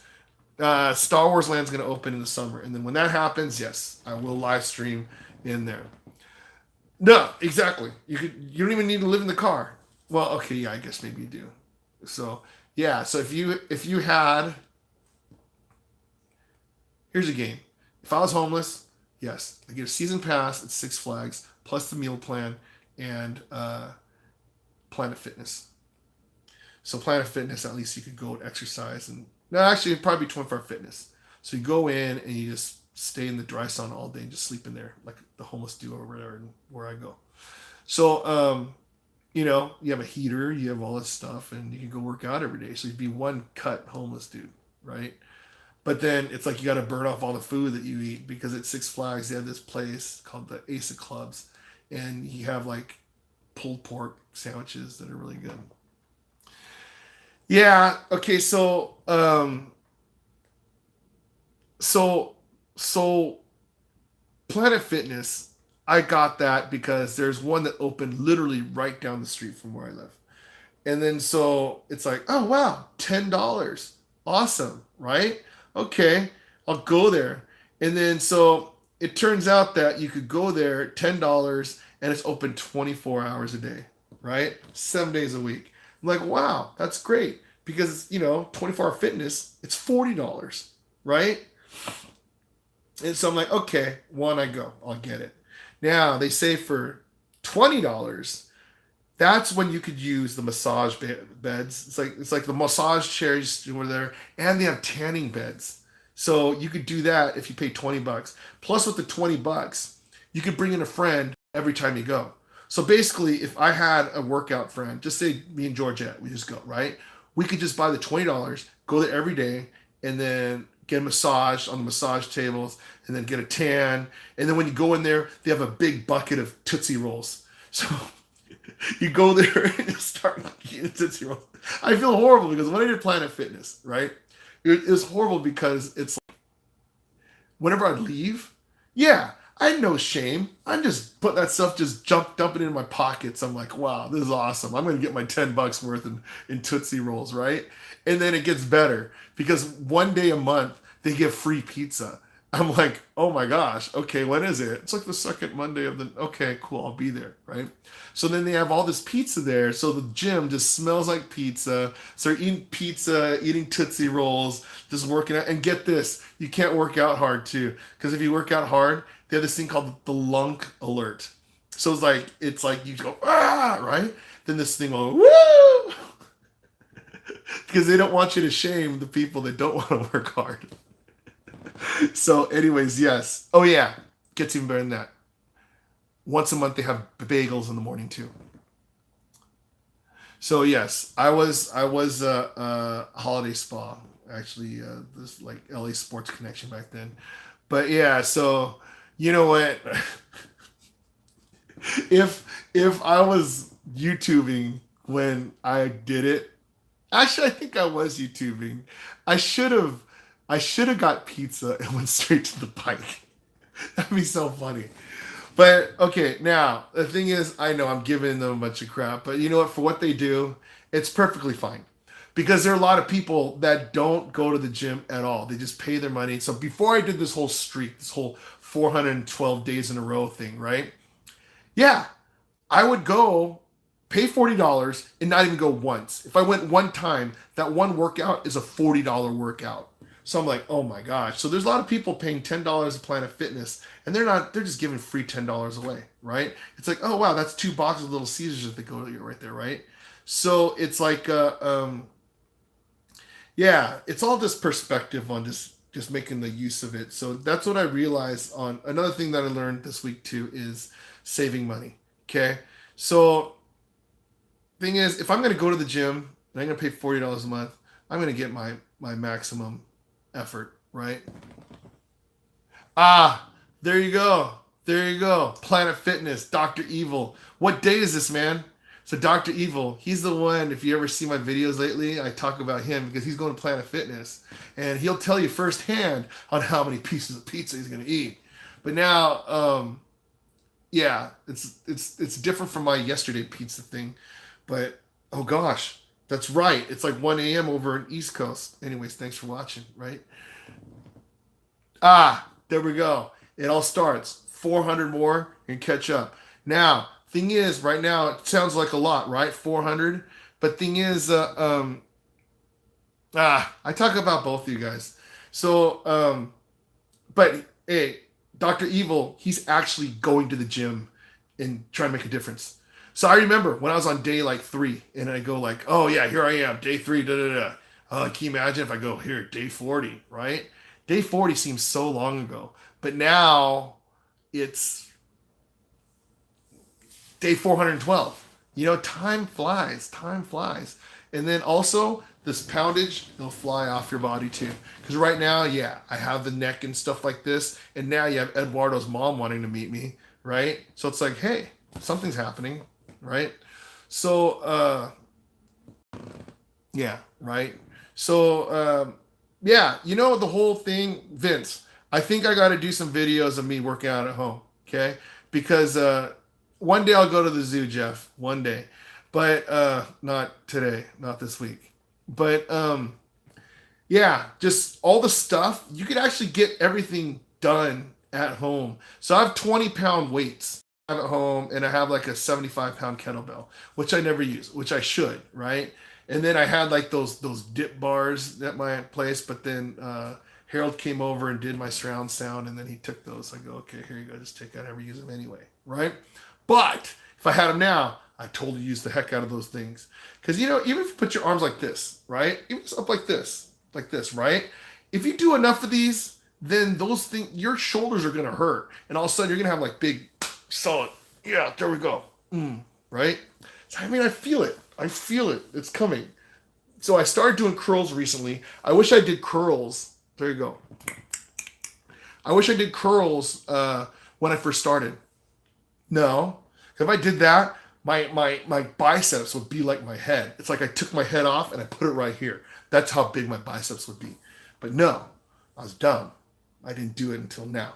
Star Wars Land's going to open in the summer, and then when that happens, yes, I will live stream in there. No, exactly. You don't even need to live in the car. Well, okay, yeah, I guess maybe you do. So yeah, so if you had, here's a game. If I was homeless, yes, I get a season pass at Six Flags plus the meal plan and Planet Fitness. So Planet Fitness, at least you could go and exercise, and no, actually it'd probably be 24 Fitness. So you go in and you just stay in the dry sun all day and just sleep in there like the homeless do over there where I go. So you have a heater, you have all this stuff, and you can go work out every day. So you'd be one cut homeless dude, right? But then it's like you got to burn off all the food that you eat because at Six Flags they have this place called the Ace of Clubs, and you have like pulled pork sandwiches that are really good. Yeah. Okay. So so Planet Fitness, I got that because there's one that opened literally right down the street from where I live. And then so it's like, oh wow, $10. Awesome, right? Okay, I'll go there. And then so it turns out that you could go there $10 and it's open 24 hours a day, right? 7 days a week. I'm like, wow, that's great. Because 24-hour fitness, it's $40, right? And so I'm like, okay, one, I go, I'll get it. Now they say for $20, that's when you could use the massage beds. It's like the massage chairs over there, and they have tanning beds. So you could do that if you pay $20. Plus, with the $20, you could bring in a friend every time you go. So basically, if I had a workout friend, just say me and Georgette, we just go, right? We could just buy the $20, go there every day, and then get a massage on the massage tables, and then get a tan. And then when you go in there, they have a big bucket of Tootsie Rolls. So you go there and you start eating Tootsie Rolls. I feel horrible because when I did Planet Fitness, right? It was horrible because it's like whenever I leave, yeah, I had no shame. I just put that stuff, just dump it in my pockets. I'm like, wow, this is awesome. I'm gonna get my $10 worth in Tootsie Rolls, right? And then it gets better because one day a month they give free pizza. I'm like, oh my gosh, okay, when is it? It's like the second Monday of the, okay, cool, I'll be there, right? So then they have all this pizza there. So the gym just smells like pizza. So they're eating pizza, eating Tootsie Rolls, just working out. And get this, you can't work out hard too. Because if you work out hard, they have this thing called the lunk alert. So it's like you go, ah, right? Then this thing will, woo! Because they don't want you to shame the people that don't want to work hard. So, anyways, yes. Oh yeah, gets even better than that. Once a month they have bagels in the morning too. So yes, I was holiday spa actually. This like LA Sports Connection back then, but yeah. So you know what? if I was YouTubing when I did it, actually I think I was YouTubing. I should have I should have got pizza and went straight to the bike. That'd be so funny. But okay, now the thing is, I know I'm giving them a bunch of crap, but you know what? For what they do, it's perfectly fine. Because there are a lot of people that don't go to the gym at all. They just pay their money. So before I did this whole streak, this whole 412 days in a row thing, right? Yeah, I would go pay $40 and not even go once. If I went one time, that one workout is a $40 workout. So I'm like, oh my gosh. So there's a lot of people paying $10 a Planet Fitness, and they're just giving free $10 away, right? It's like, oh wow, that's 2 boxes of Little Caesars that they go to right there, right? So it's like, yeah, it's all just perspective on just making the use of it. So that's what I realized on another thing that I learned this week too is saving money. Okay. So thing is, if I'm going to go to the gym and I'm going to pay $40 a month, I'm going to get my maximum effort, right? Ah, there you go. There you go. Planet Fitness, Dr. Evil. What day is this, man? So Dr. Evil, he's the one, if you ever see my videos lately, I talk about him because he's going to Planet Fitness. And he'll tell you firsthand on how many pieces of pizza he's going to eat. But now, yeah, it's different from my yesterday pizza thing. But, oh gosh, That's right. It's like 1 a.m. over in East Coast. Anyways, thanks for watching, right? There we go. It all starts. 400 more and catch up. Now, thing is, right now, it sounds like a lot, right? 400. But thing is, I talk about both of you guys. So, but hey, Dr. Evil, he's actually going to the gym and trying to make a difference. So I remember when I was on day like 3 and I go like, oh yeah, here I am, day 3, da da da. Can you imagine if I go here, day 40, right? Day 40 seems so long ago, but now it's day 412. You know, time flies, time flies. And then also this poundage, it'll fly off your body too. Because right now, yeah, I have the neck and stuff like this. And now you have Eduardo's mom wanting to meet me, right? So it's like, hey, something's happening, right? So, yeah, right? So, yeah, you know, the whole thing, Vince, I think I got to do some videos of me working out at home, okay? Because one day I'll go to the zoo, Jeff, one day. But not today, not this week. But yeah, just all the stuff, you could actually get everything done at home. So I have 20-pound weights at home, and I have like a 75-pound kettlebell, which I never use, which I should, right? And then I had like those dip bars at my place, but then Harold came over and did my surround sound, and then he took those. I go, okay, here you go, just take. I never use them anyway, right? But if I had them now, I totally use the heck out of those things. Because, you know, even if you put your arms like this, right? Even up like this, right? If you do enough of these, then those things, your shoulders are going to hurt. And all of a sudden, you're going to have like big, solid, yeah, there we go. Right? So, I mean, I feel it. I feel it. It's coming. So I started doing curls recently. I wish I did curls. There you go. I wish I did curls when I first started. No. If I did that, my biceps would be like my head. It's like I took my head off and I put it right here. That's how big my biceps would be. But no, I was dumb. I didn't do it until now.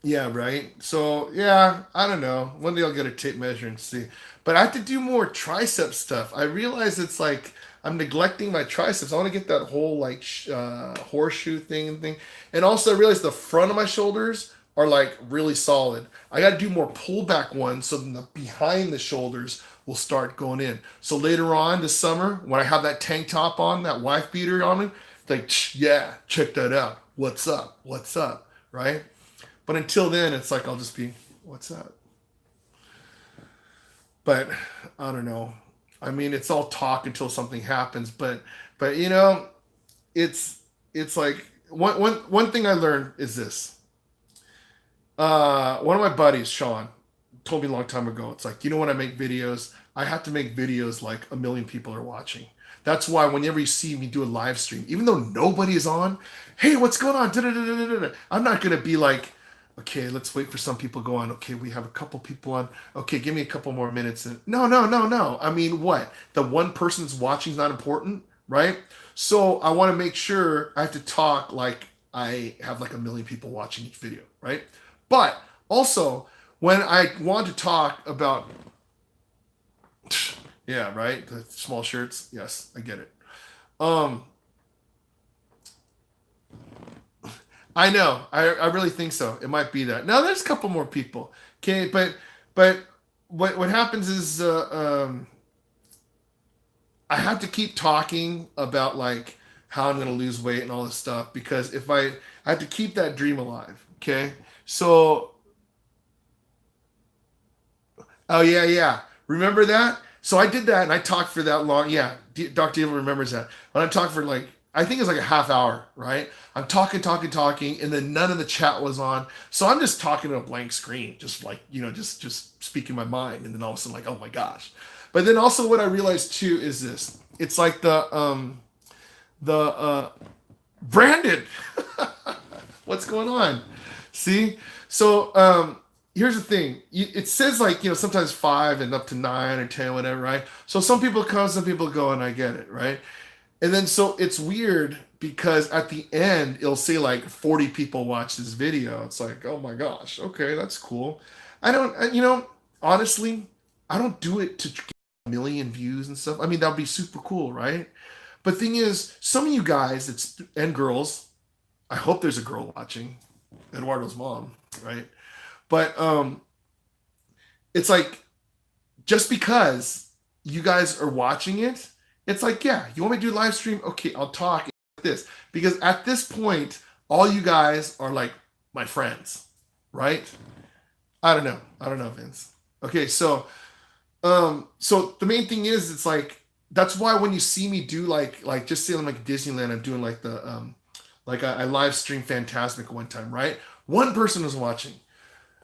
Yeah, right. So yeah, I don't know. One day I'll get a tape measure and see. But I have to do more tricep stuff. I realize it's like I'm neglecting my triceps. I want to get that whole like horseshoe thing. And also I realize the front of my shoulders are like really solid. I got to do more pullback ones so then the behind the shoulders will start going in. So later on this summer, when I have that tank top on, that wife beater on me, like, yeah, check that out. What's up? What's up? Right? But until then, it's like I'll just be, what's up? But I don't know. I mean, it's all talk until something happens. But you know, it's like one thing I learned is this. One of my buddies, Sean, told me a long time ago. It's like, you know, when I make videos, I have to make videos like 1 million people are watching. That's why whenever you see me do a live stream, even though nobody is on, hey, what's going on? Da-da-da-da-da-da. I'm not gonna be like, okay, let's wait for some people to go on. Okay, we have a couple people on. Okay, give me a couple more minutes. And no. I mean, what? The one person's watching is not important, right? So I want to make sure I have to talk like I have like 1 million people watching each video, right? But also, when I want to talk about, yeah, right, the small shirts, yes, I get it. I know, I really think so. It might be that. No, there's a couple more people. Okay, but what happens is I have to keep talking about like how I'm gonna lose weight and all this stuff because if I have to keep that dream alive. Okay, so oh yeah. Remember that? So I did that and I talked for that long. Yeah, Dr. Evil remembers that. But I talked for like I think it's like a half hour, right? I'm talking, and then none of the chat was on. So I'm just talking to a blank screen, just like, you know, just speaking my mind. And then all of a sudden, like, oh my gosh. But then also what I realized too is this. It's like the Brandon. What's going on? See? So here's the thing. It says like, you know, sometimes 5 and up to 9 or 10, whatever, right? So some people come, some people go, and I get it, right? And then so it's weird because at the end it'll say like 40 people watch this video. It's like, oh my gosh, okay, that's cool. I don't, you know, honestly, I don't do it to million views and stuff. I mean, that would be super cool, right? But thing is, some of you guys and girls, I hope there's a girl watching, Eduardo's mom, right? But it's like, just because you guys are watching it, it's like, yeah, you want me to do a live stream? Okay, I'll talk like this. Because at this point, all you guys are like my friends, right? I don't know. I don't know, Vince. Okay, so the main thing is, it's like, that's why when you see me do like just say I'm like Disneyland, I'm doing like the like I live stream Fantasmic one time, right? One person was watching.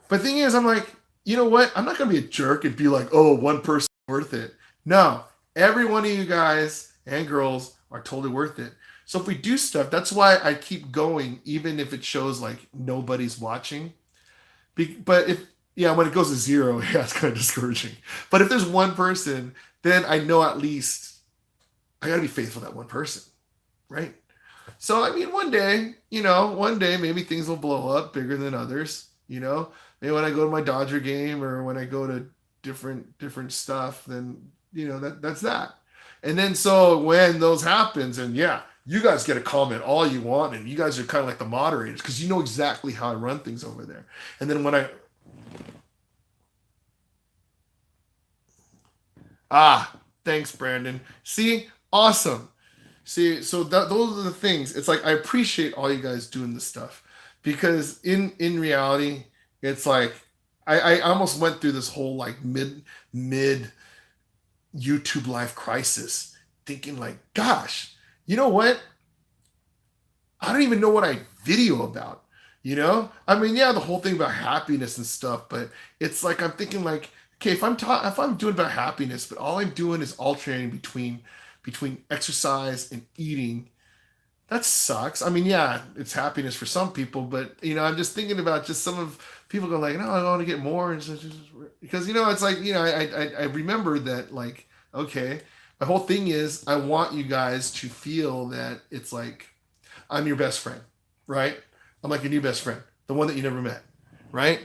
But the thing is, I'm like, you know what? I'm not gonna be a jerk and be like, oh, one person worth it. No, every one of you guys and girls are totally worth it. So if we do stuff, that's why I keep going, even if it shows like nobody's watching. But if, yeah, when it goes to zero, yeah, it's kind of discouraging. But if there's one person, then I know at least I gotta be faithful to that one person, right? So I mean, one day maybe things will blow up bigger than others. Maybe when I go to my Dodger game or when I go to different stuff, then that's that. And then so when those happens, and yeah, you guys get a comment all you want, and you guys are kind of like the moderators because you know exactly how I run things over there. And then when thanks, Brandon. See, awesome. See, so those are the things. It's like I appreciate all you guys doing this stuff because in reality, it's like I almost went through this whole like mid YouTube life crisis, thinking like, gosh, you know what? I don't even know what I video about. I mean, yeah, the whole thing about happiness and stuff, but it's like I'm thinking like, okay, if I'm doing about happiness, but all I'm doing is alternating between exercise and eating, that sucks. I mean, yeah, it's happiness for some people, but I'm just thinking about just some of people go like, no, I want to get more, and because it's like I remember that, like, okay, my whole thing is I want you guys to feel that it's like I'm your best friend, right? I'm like your new best friend, the one that you never met, right?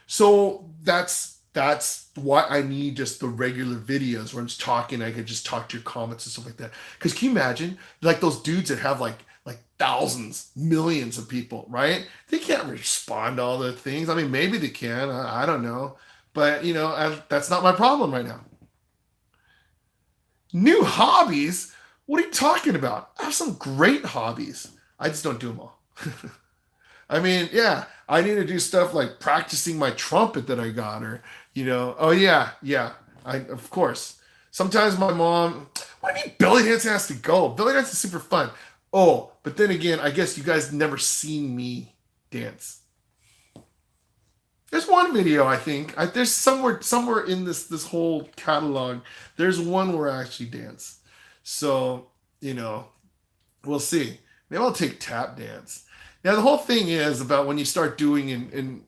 So that's why I need just the regular videos where I'm just talking. I could just talk to your comments and stuff like that. Because can you imagine like those dudes that have like thousands, millions of people, right? They can't respond to all the things. I mean, maybe they can. I don't know, but that's not my problem right now. New hobbies? What are you talking about? I have some great hobbies. I just don't do them all. I mean, yeah, I need to do stuff like practicing my trumpet that I got, or oh yeah, of course. Sometimes my mom, what do you mean belly dancing has to go? Belly dance is super fun. Oh, but then again, I guess you guys never seen me dance. There's one video, I think. There's somewhere in this whole catalog. There's one where I actually dance. So we'll see. Maybe I'll take tap dance. Now the whole thing is about when you start doing in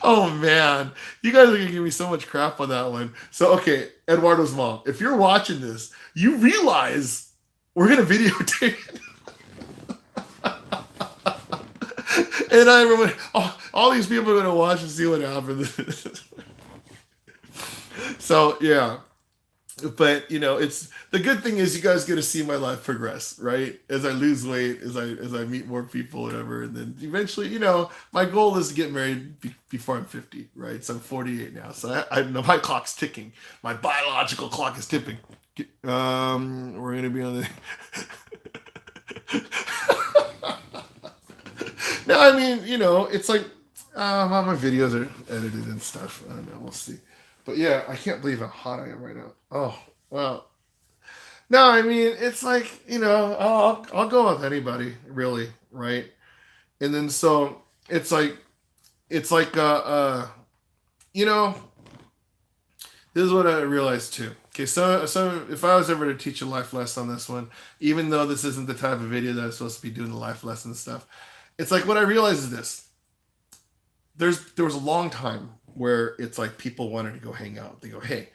oh man, you guys are gonna give me so much crap on that one. So okay, Eduardo's mom, if you're watching this, you realize we're gonna videotape it. And I remember all these people are gonna watch and see what happens. So yeah. But it's the good thing is you guys get to see my life progress, right? As I lose weight, as I meet more people, whatever, and then eventually, my goal is to get married before I'm 50, right? So I'm 48 now, so I know my clock's ticking. My biological clock is tipping. We're gonna be on the. Now, I mean, it's like my videos are edited and stuff. I don't know. We'll see. But yeah, I can't believe how hot I am right now. Oh, well. No, I mean, it's like, I'll go with anybody, really, right? And then so it's like this is what I realized too. Okay, so if I was ever to teach a life lesson on this one, even though this isn't the type of video that I'm supposed to be doing the life lesson stuff, it's like what I realized is this. There was a long time where it's like people wanted to go hang out. They go, hey,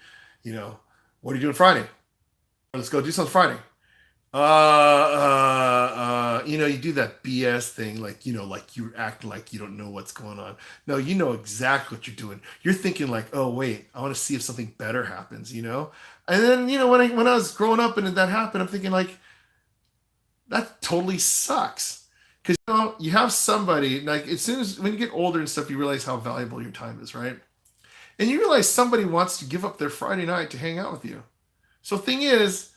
what are you doing Friday? Let's go do something Friday. You do that BS thing, like, like you act like you don't know what's going on. No, you know exactly what you're doing. You're thinking like, oh wait, I want to see if something better happens. And then, when I was growing up and that happened, I'm thinking like, that totally sucks. Because you have somebody like as soon as when you get older and stuff, you realize how valuable your time is, right? And you realize somebody wants to give up their Friday night to hang out with you. So thing is,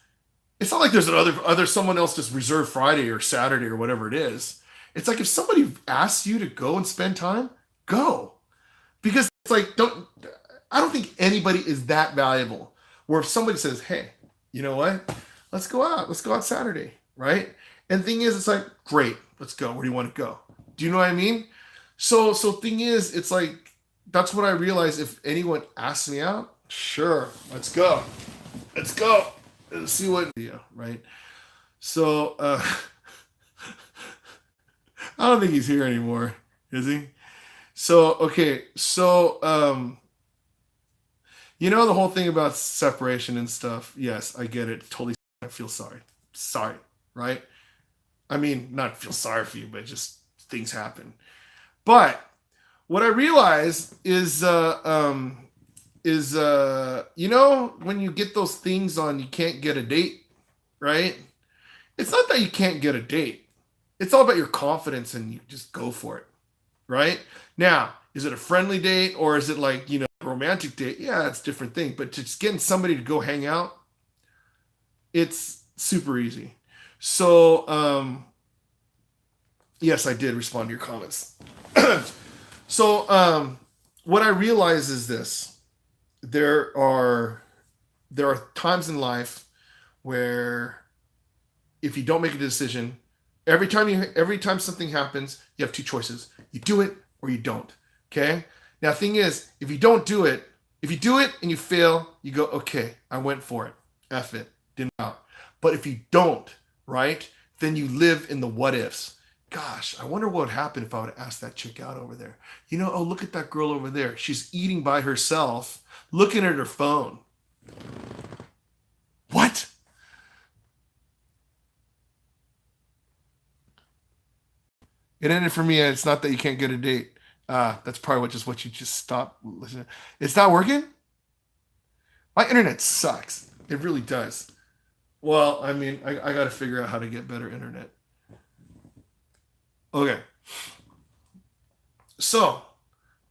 it's not like there's other someone else just reserved Friday or Saturday or whatever it is. It's like if somebody asks you to go and spend time, go. Because it's like I don't think anybody is that valuable. Where if somebody says, "Hey, you know what? Let's go out. Let's go out Saturday," right? And thing is, it's like, great, let's go. Where do you want to go? Do you know what I mean? So thing is, it's like that's what I realize. If anyone asks me out, sure, let's go. Let's go. Let's see what right. So I don't think he's here anymore, is he? So okay, so the whole thing about separation and stuff. Yes, I get it. Totally, I feel sorry, right? I mean, not feel sorry for you, but just things happen. But what I realize is when you get those things on, you can't get a date, right? It's not that you can't get a date. It's all about your confidence and you just go for it, right? Now, is it a friendly date or is it like, a romantic date? Yeah, it's a different thing. But just getting somebody to go hang out, it's super easy. So, yes, I did respond to your comments. So, what I realize is this: there are times in life where if you don't make a decision, every time something happens, you have two choices: you do it or you don't. Okay. Now, thing is, if you don't do it, if you do it and you fail, you go, okay, I went for it. F it, didn't out. But if you don't, right, then you live in the what ifs. Gosh, I wonder what would happen if I would ask that chick out over there. Oh, look at that girl over there. She's eating by herself, looking at her phone. What? It ended for me. It's not that you can't get a date. That's probably what you just stopped listening. It's not working? My internet sucks. It really does. Well, I mean, I got to figure out how to get better internet. Okay. So,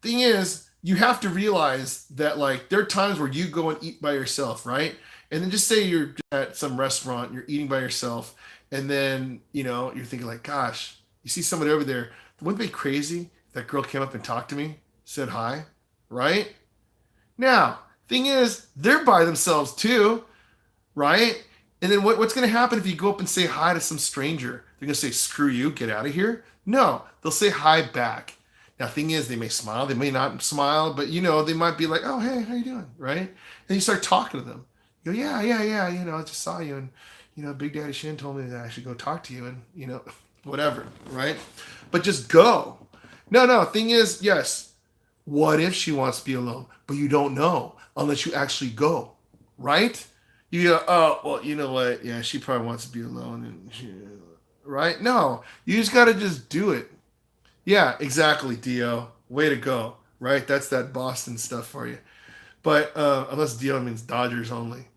thing is, you have to realize that like there are times where you go and eat by yourself, right? And then just say you're at some restaurant, you're eating by yourself, and then you're thinking like, gosh, you see somebody over there. Wouldn't it be crazy if that girl came up and talked to me, said hi, right? Now, thing is, they're by themselves too, right? And then what's going to happen if you go up and say hi to some stranger? They're going to say, screw you, get out of here? No, they'll say hi back. Now, thing is, they may smile, they may not smile, but they might be like, oh, hey, how you doing, right? And you start talking to them. You go, yeah, I just saw you, and Big Daddy Shin told me that I should go talk to you, and whatever, right? But just go. No, thing is, yes, what if she wants to be alone? But you don't know unless you actually go, right? You go, oh, well, you know what? Yeah, she probably wants to be alone, right? No, you just got to just do it. Yeah, exactly, Dio. Way to go, right? That's that Boston stuff for you. But unless Dio means Dodgers only.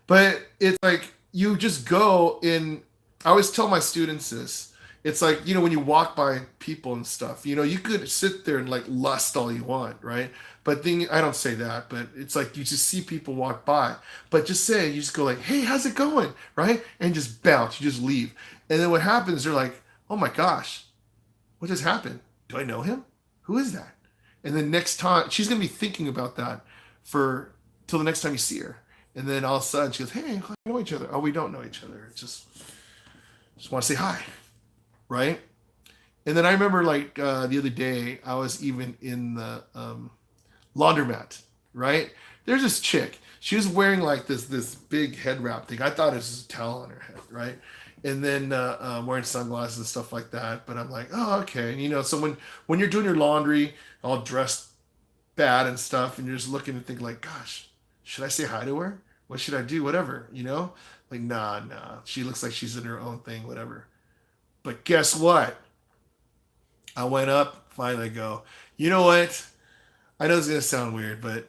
But it's like you just go in. I always tell my students this. It's like, when you walk by people and stuff, you could sit there and like lust all you want, right? But I don't say that, but it's like you just see people walk by. But you just go like, hey, how's it going? Right? And just bounce, you just leave. And then what happens, they're like, oh my gosh, what just happened? Do I know him? Who is that? And then next time, she's going to be thinking about that till the next time you see her. And then all of a sudden she goes, hey, we know each other. Oh, we don't know each other. It's just want to say hi. Right? And then I remember like the other day, I was even in the laundromat, right? There's this chick. She was wearing like this big head wrap thing. I thought it was just a towel on her head, right? And then wearing sunglasses and stuff like that. But I'm like, oh, okay. And, so when you're doing your laundry, all dressed bad and stuff, and you're just looking and thinking like, gosh, should I say hi to her? What should I do? Whatever, Like, nah. She looks like she's in her own thing, whatever. But guess what? I went up, finally go, you know what? I know it's gonna sound weird, but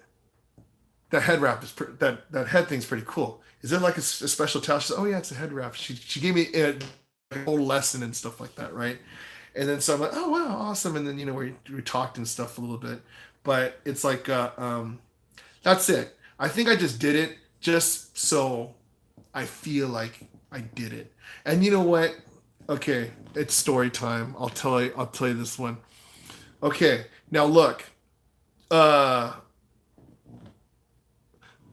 that head wrap is that head thing's pretty cool. Is it like a special towel? She said, oh yeah, it's a head wrap. She gave me a whole lesson and stuff like that, right? And then so I'm like, oh wow, awesome. And then we talked and stuff a little bit, but it's like that's it. I think I just did it just so I feel like I did it. And you know what? Okay, it's story time. I'll tell you this one. Okay, now look. Uh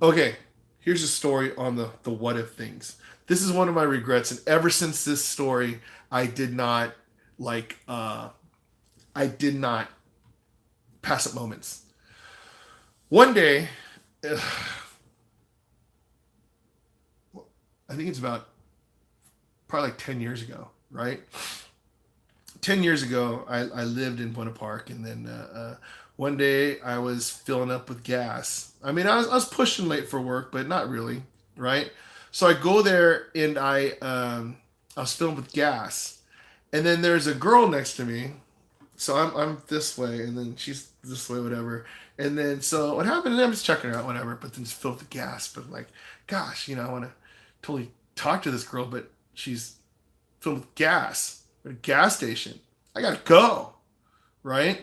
okay, here's a story on the what if things. This is one of my regrets, and ever since this story, I did not like I did not pass up moments. One day, I think it's about probably like 10 years ago, right? 10 years ago, I lived in Buena Park, and then one day I was filling up with gas. I mean, I was pushing late for work, but not really, right? So I go there, and I was filling with gas, and then there's a girl next to me. So I'm this way, and then she's this way, whatever. And then so what happened? And I'm just checking her out, whatever. But then just filled with gas. But I'm like, gosh, I want to totally talk to this girl, but she's filled with gas at a gas station. I gotta go, right?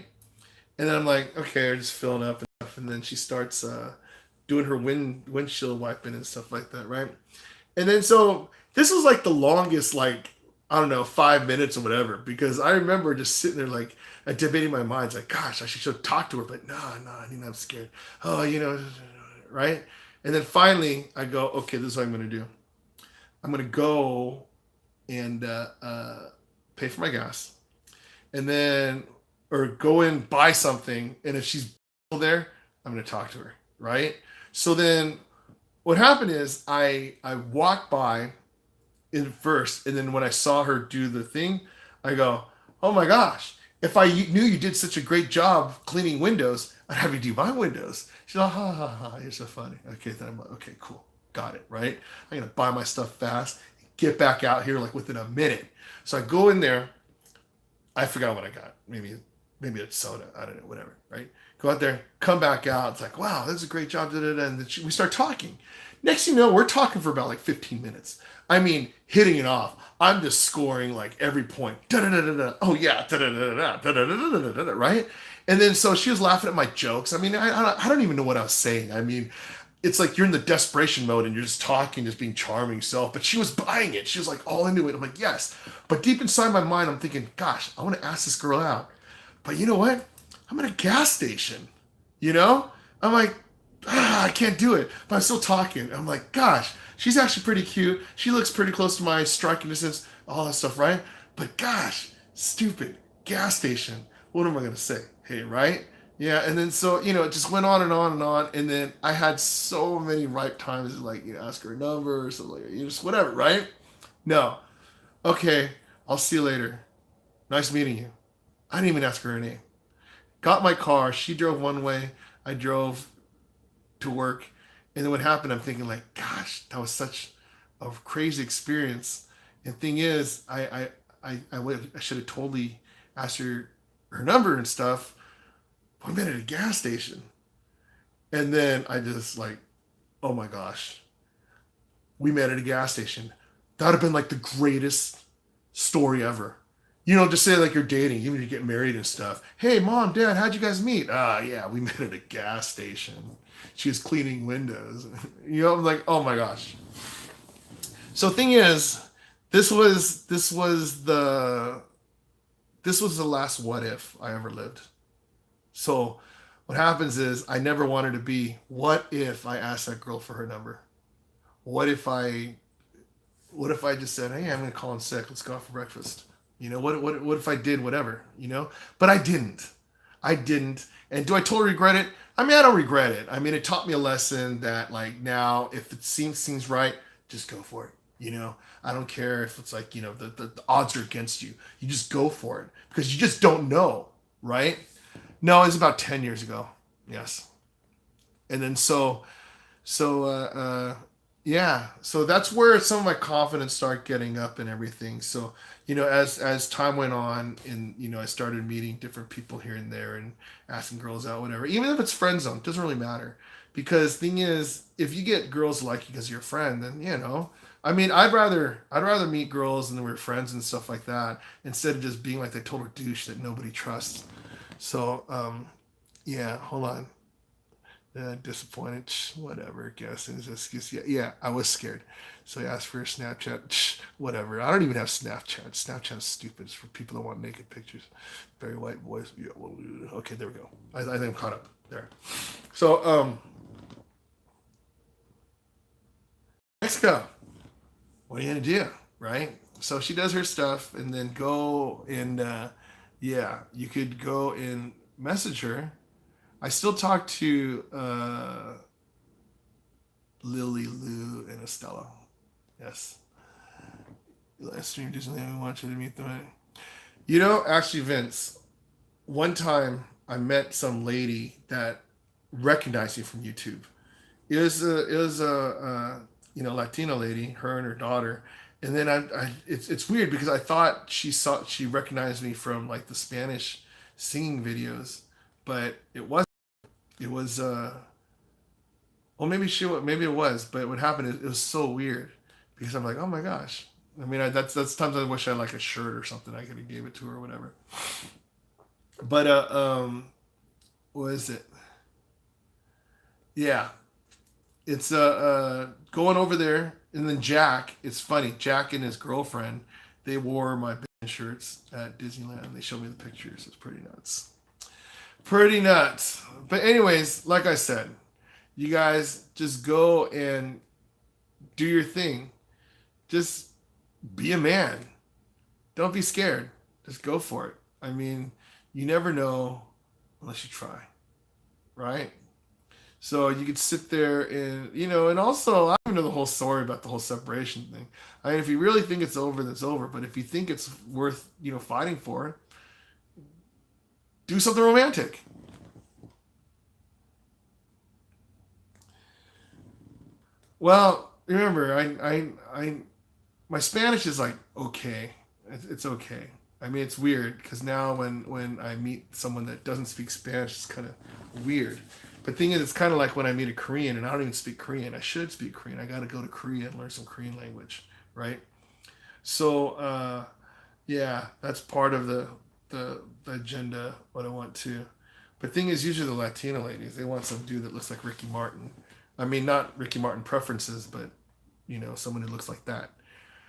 And then I'm like, okay, I'm just filling up and stuff. And then she starts doing her windshield wiping and stuff like that, right? And then so this was like the longest, like, I don't know, 5 minutes or whatever, because I remember just sitting there like debating my mind, like, gosh, I should talk to her, but no, I'm scared. Oh, right? And then finally I go, okay, this is what I'm gonna do. I'm gonna go and pay for my gas, and then or go and buy something. And if she's there, I'm gonna talk to her, right? So then what happened is I walked by in first, and then when I saw her do the thing, I go, oh my gosh, if I knew you did such a great job cleaning windows, I'd have you do my windows. She's like, ha ha ha, you're so funny. Okay, then I'm like, okay, cool, got it, right? I'm gonna buy my stuff fast, get back out here like within a minute. So I go in there, I forgot what I got, maybe it's soda, I don't know, whatever, right? Go out there, come back out, it's like, wow, that's a great job, da, da, da. And then we start talking. Next thing you know, we're talking for about like 15 minutes. I mean, hitting it off. I'm just scoring like every point. Da da da da da. Oh yeah, da da da da da da da da da da. Right? And then so she was laughing at my jokes. I mean, I don't even know what I was saying. I mean, it's like you're in the desperation mode and you're just talking, just being charming self. But she was buying it. She was like all into it. I'm like, yes. But deep inside my mind, I'm thinking, gosh, I want to ask this girl out. But you know what? I'm at a gas station. I'm like, I can't do it. But I'm still talking. I'm like, gosh, she's actually pretty cute. She looks pretty close to my striking distance, all that stuff, right? But gosh, stupid gas station. What am I gonna say? Hey, right? Yeah, and then so it just went on and on and on, and then I had so many ripe times, like ask her a number or something, like just whatever, right? No, okay, I'll see you later. Nice meeting you. I didn't even ask her name. Got my car. She drove one way. I drove to work. And then what happened, I'm thinking like, gosh, that was such a crazy experience. And thing is, I should have totally asked her number and stuff. But we met at a gas station. And then I just like, oh my gosh, we met at a gas station. That would have been like the greatest story ever. Just say like you're dating, even if you get married and stuff. Hey, mom, dad, how'd you guys meet? Yeah, we met at a gas station. She was cleaning windows. I'm like, oh my gosh. So thing is, this was the last what if I ever lived. So what happens is I never wanted to be, what if I asked that girl for her number? What if I just said, hey, I'm gonna call in sick, let's go out for breakfast? What if I did whatever, But I didn't. And do I totally regret it? I mean, I don't regret it. I mean, it taught me a lesson that like now, if it seems right, just go for it. I don't care if it's like, the odds are against you. You just go for it because you just don't know, right? No, it was about 10 years ago. Yes. And then so Yeah, so that's where some of my confidence started getting up and everything. So, as time went on, and I started meeting different people here and there, and asking girls out, whatever. Even if it's friend zone, doesn't really matter. Because thing is, if you get girls like you because you're a friend, then I mean, I'd rather meet girls and we're friends and stuff like that instead of just being like the total douche that nobody trusts. So, yeah, hold on. Disappointed. Whatever. Guess it's just yeah, yeah. I was scared, so I asked for a Snapchat. Whatever. I don't even have Snapchat. Snapchat's stupid. It's for people that want naked pictures. Very white boys. Yeah. Well, okay. There we go. I think I'm caught up there. So next go. What are you gonna do, right? So she does her stuff, and then go and yeah, you could go and message her. I still talk to Lily, Lou, and Estella. Yes. Last stream Disneyland, we want you to meet them. Actually, Vince, one time I met some lady that recognized me from YouTube. It was a Latino lady, her and her daughter. And then it's weird because I thought she recognized me from like the Spanish singing videos, but it wasn't. It was well, maybe it was, but what happened is it was so weird because I'm like, oh my gosh. I mean, that's times I wish I had like a shirt or something. I could have gave it to her or whatever. But what is it? Yeah, it's going over there, and then Jack. It's funny. Jack and his girlfriend, they wore my band shirts at Disneyland. They showed me the pictures. It's pretty nuts. Pretty nuts. But anyways, like I said, you guys just go and do your thing. Just be a man. Don't be scared. Just go for it. I mean, you never know unless you try, right? So you could sit there and also I don't know the whole story about the whole separation thing. I mean, if you really think it's over, that's over. But if you think it's worth, fighting for, do something romantic. Well, remember, my Spanish is like okay, it's okay. I mean, it's weird because now when I meet someone that doesn't speak Spanish, it's kind of weird. But thing is, it's kind of like when I meet a Korean and I don't even speak Korean. I should speak Korean. I got to go to Korea and learn some Korean language, right? So yeah, that's part of the agenda. What I want to. But thing is, usually the Latino ladies they want some dude that looks like Ricky Martin. I mean, not Ricky Martin preferences, but someone who looks like that.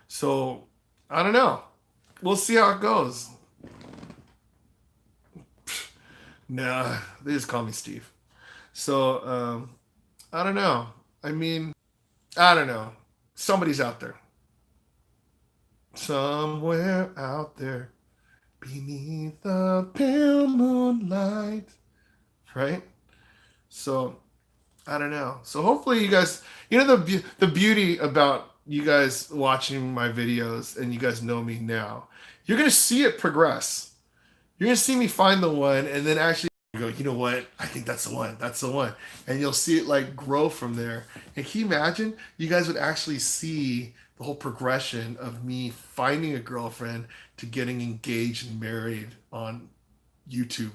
So I don't know. We'll see how it goes. Nah, they just call me Steve. So I don't know. I mean, I don't know. Somebody's out there. Somewhere out there beneath the pale moonlight. Right? So I don't know. So hopefully you guys, the beauty about you guys watching my videos and you guys know me now, you're gonna see it progress. You're gonna see me find the one and then actually go, you know what? I think that's the one. That's the one. And you'll see it like grow from there. And can you imagine? You guys would actually see the whole progression of me finding a girlfriend to getting engaged and married on YouTube.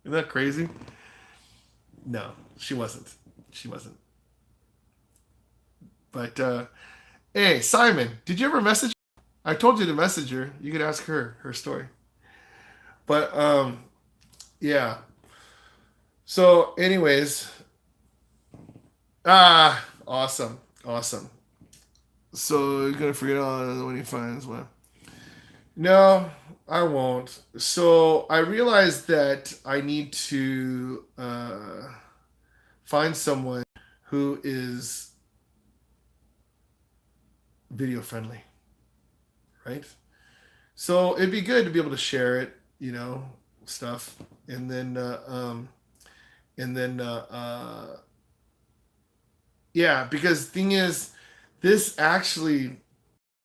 Isn't that crazy? No, she wasn't. She wasn't. But hey, Simon, did you ever message? I told you to message her. You could ask her story. But yeah. So, anyways, awesome, awesome. So you're gonna forget all that when he finds one. No, I won't. So I realized that I need to find someone who is video friendly, right? So it'd be good to be able to share it, stuff, and then yeah, because thing is, this actually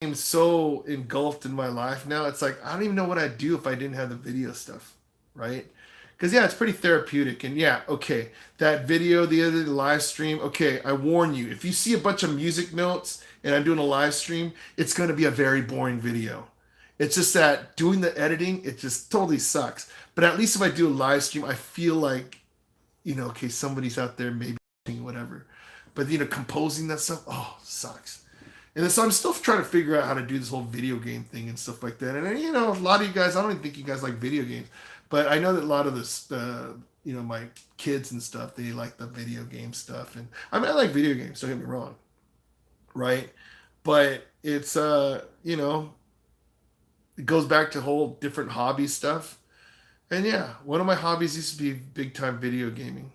am so engulfed in my life now. It's like I don't even know what I'd do if I didn't have the video stuff, right? Because yeah, it's pretty therapeutic. And yeah, okay, that video the other live stream. Okay, I warn you, if you see a bunch of music notes and I'm doing a live stream, it's going to be a very boring video. It's just that doing the editing, it just totally sucks. But at least if I do a live stream, I feel like, okay, somebody's out there maybe whatever. But composing that stuff, oh, sucks. And then, so I'm still trying to figure out how to do this whole video game thing and stuff like that. And a lot of you guys, I don't even think you guys like video games, but I know that a lot of this, my kids and stuff, they like the video game stuff. And I mean, I like video games. Don't get me wrong, right? But it's it goes back to whole different hobby stuff. And yeah, one of my hobbies used to be big time video gaming.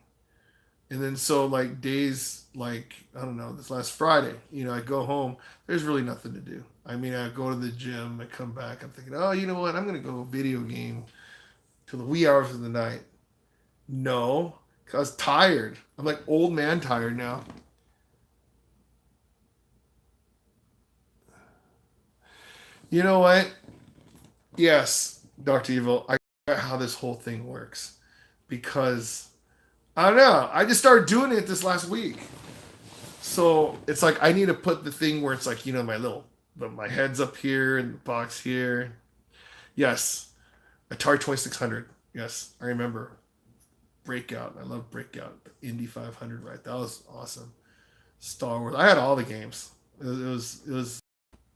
And then so like days like I don't know, this last Friday, I go home, there's really nothing to do. I mean, I go to the gym, I come back, I'm thinking, oh, you know what, I'm gonna go video game till the wee hours of the night. No, 'cause I was tired. I'm like old man tired now. You know what? Yes, Dr. Evil, I get how this whole thing works. Because I don't know, I just started doing it this last week. So it's like I need to put the thing where it's like, my head's up here and the box here. Yes, Atari 2600. Yes, I remember Breakout. I love Breakout. The Indy 500, right? That was awesome. Star Wars. I had all the games. It was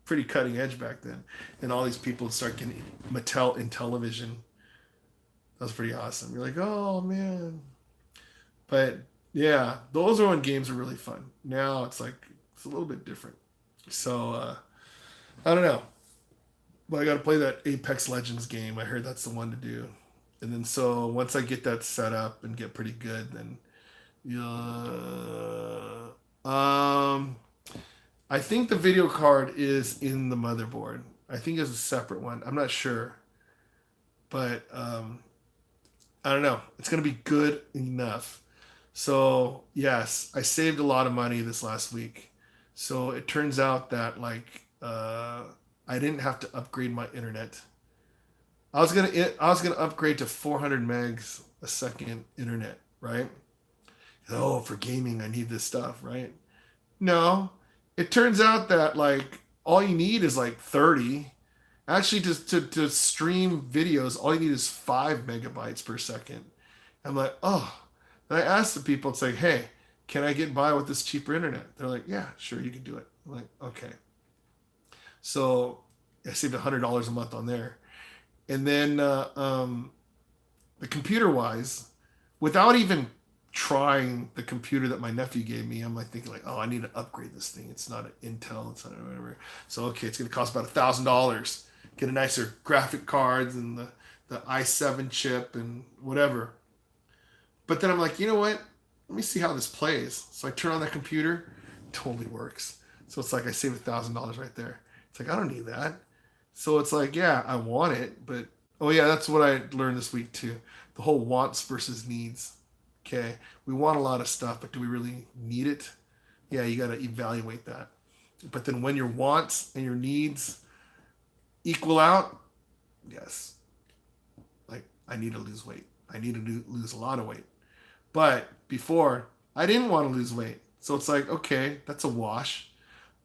pretty cutting edge back then, and all these people would start getting Mattel in television. That was pretty awesome. You're like, oh man. But yeah, those are when games are really fun. Now it's like it's a little bit different. So I don't know. But I got to play that Apex Legends game. I heard that's the one to do. And then so once I get that set up and get pretty good, then um, I think the video card is in the motherboard. I think it's a separate one. I'm not sure, but I don't know. It's gonna be good enough. So yes, I saved a lot of money this last week. So it turns out that I didn't have to upgrade my internet. I was gonna upgrade to 400 megs a second internet, right? Oh, for gaming, I need this stuff, right? No, it turns out that all you need is like 30. Actually, to stream videos, all you need is 5 megabytes per second. I'm like, oh. And I asked the people, it's like, hey, can I get by with this cheaper internet? They're like, yeah, sure, you can do it. I'm like, okay. So I saved $100 a month on there. And then the computer wise, without even trying the computer that my nephew gave me, I'm like thinking oh, I need to upgrade this thing. It's not an Intel, it's not whatever. So okay, it's gonna cost about $1,000. Get a nicer graphic cards and the i7 chip and whatever. But then I'm like, you know what? Let me see how this plays. So I turn on that computer, totally works. So it's like I saved $1,000 right there. It's like I don't need that. So it's like, yeah, I want it, but oh yeah, that's what I learned this week too. The whole wants versus needs. Okay, we want a lot of stuff, but do we really need it? Yeah, you got to evaluate that. But then when your wants and your needs equal out, yes, like I need to lose weight. I need to lose a lot of weight. But before, I didn't want to lose weight. So it's like, okay, that's a wash.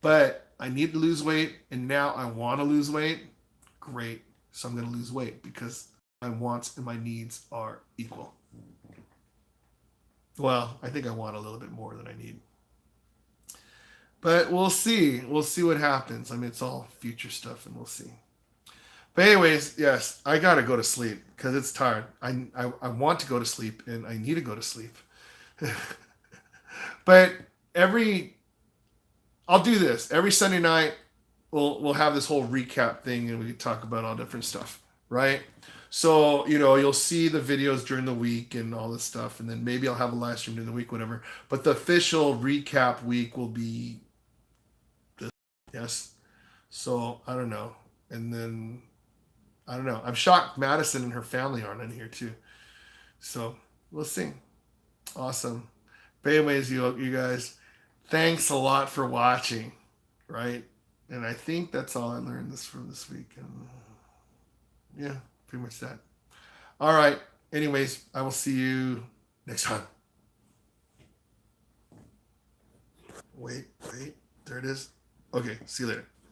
But I need to lose weight, and now I want to lose weight. Great. So I'm going to lose weight because my wants and my needs are equal. Well, I think I want a little bit more than I need. But we'll see. We'll see what happens. I mean, it's all future stuff, and we'll see. But anyways, yes, I gotta go to sleep because it's tired. I want to go to sleep, and I need to go to sleep. But I'll do this every Sunday night. We'll have this whole recap thing, and we can talk about all different stuff, right? So you'll see the videos during the week and all this stuff, and then maybe I'll have a live stream during the week, whatever. But the official recap week will be this, yes. So I don't know, and then I don't know. I'm shocked Madison and her family aren't in here too. So we'll see. Awesome. But anyways, you guys, thanks a lot for watching, right? And I think that's all I learned from this week. And yeah, pretty much that. All right. Anyways, I will see you next time. Wait, there it is. Okay, see you later.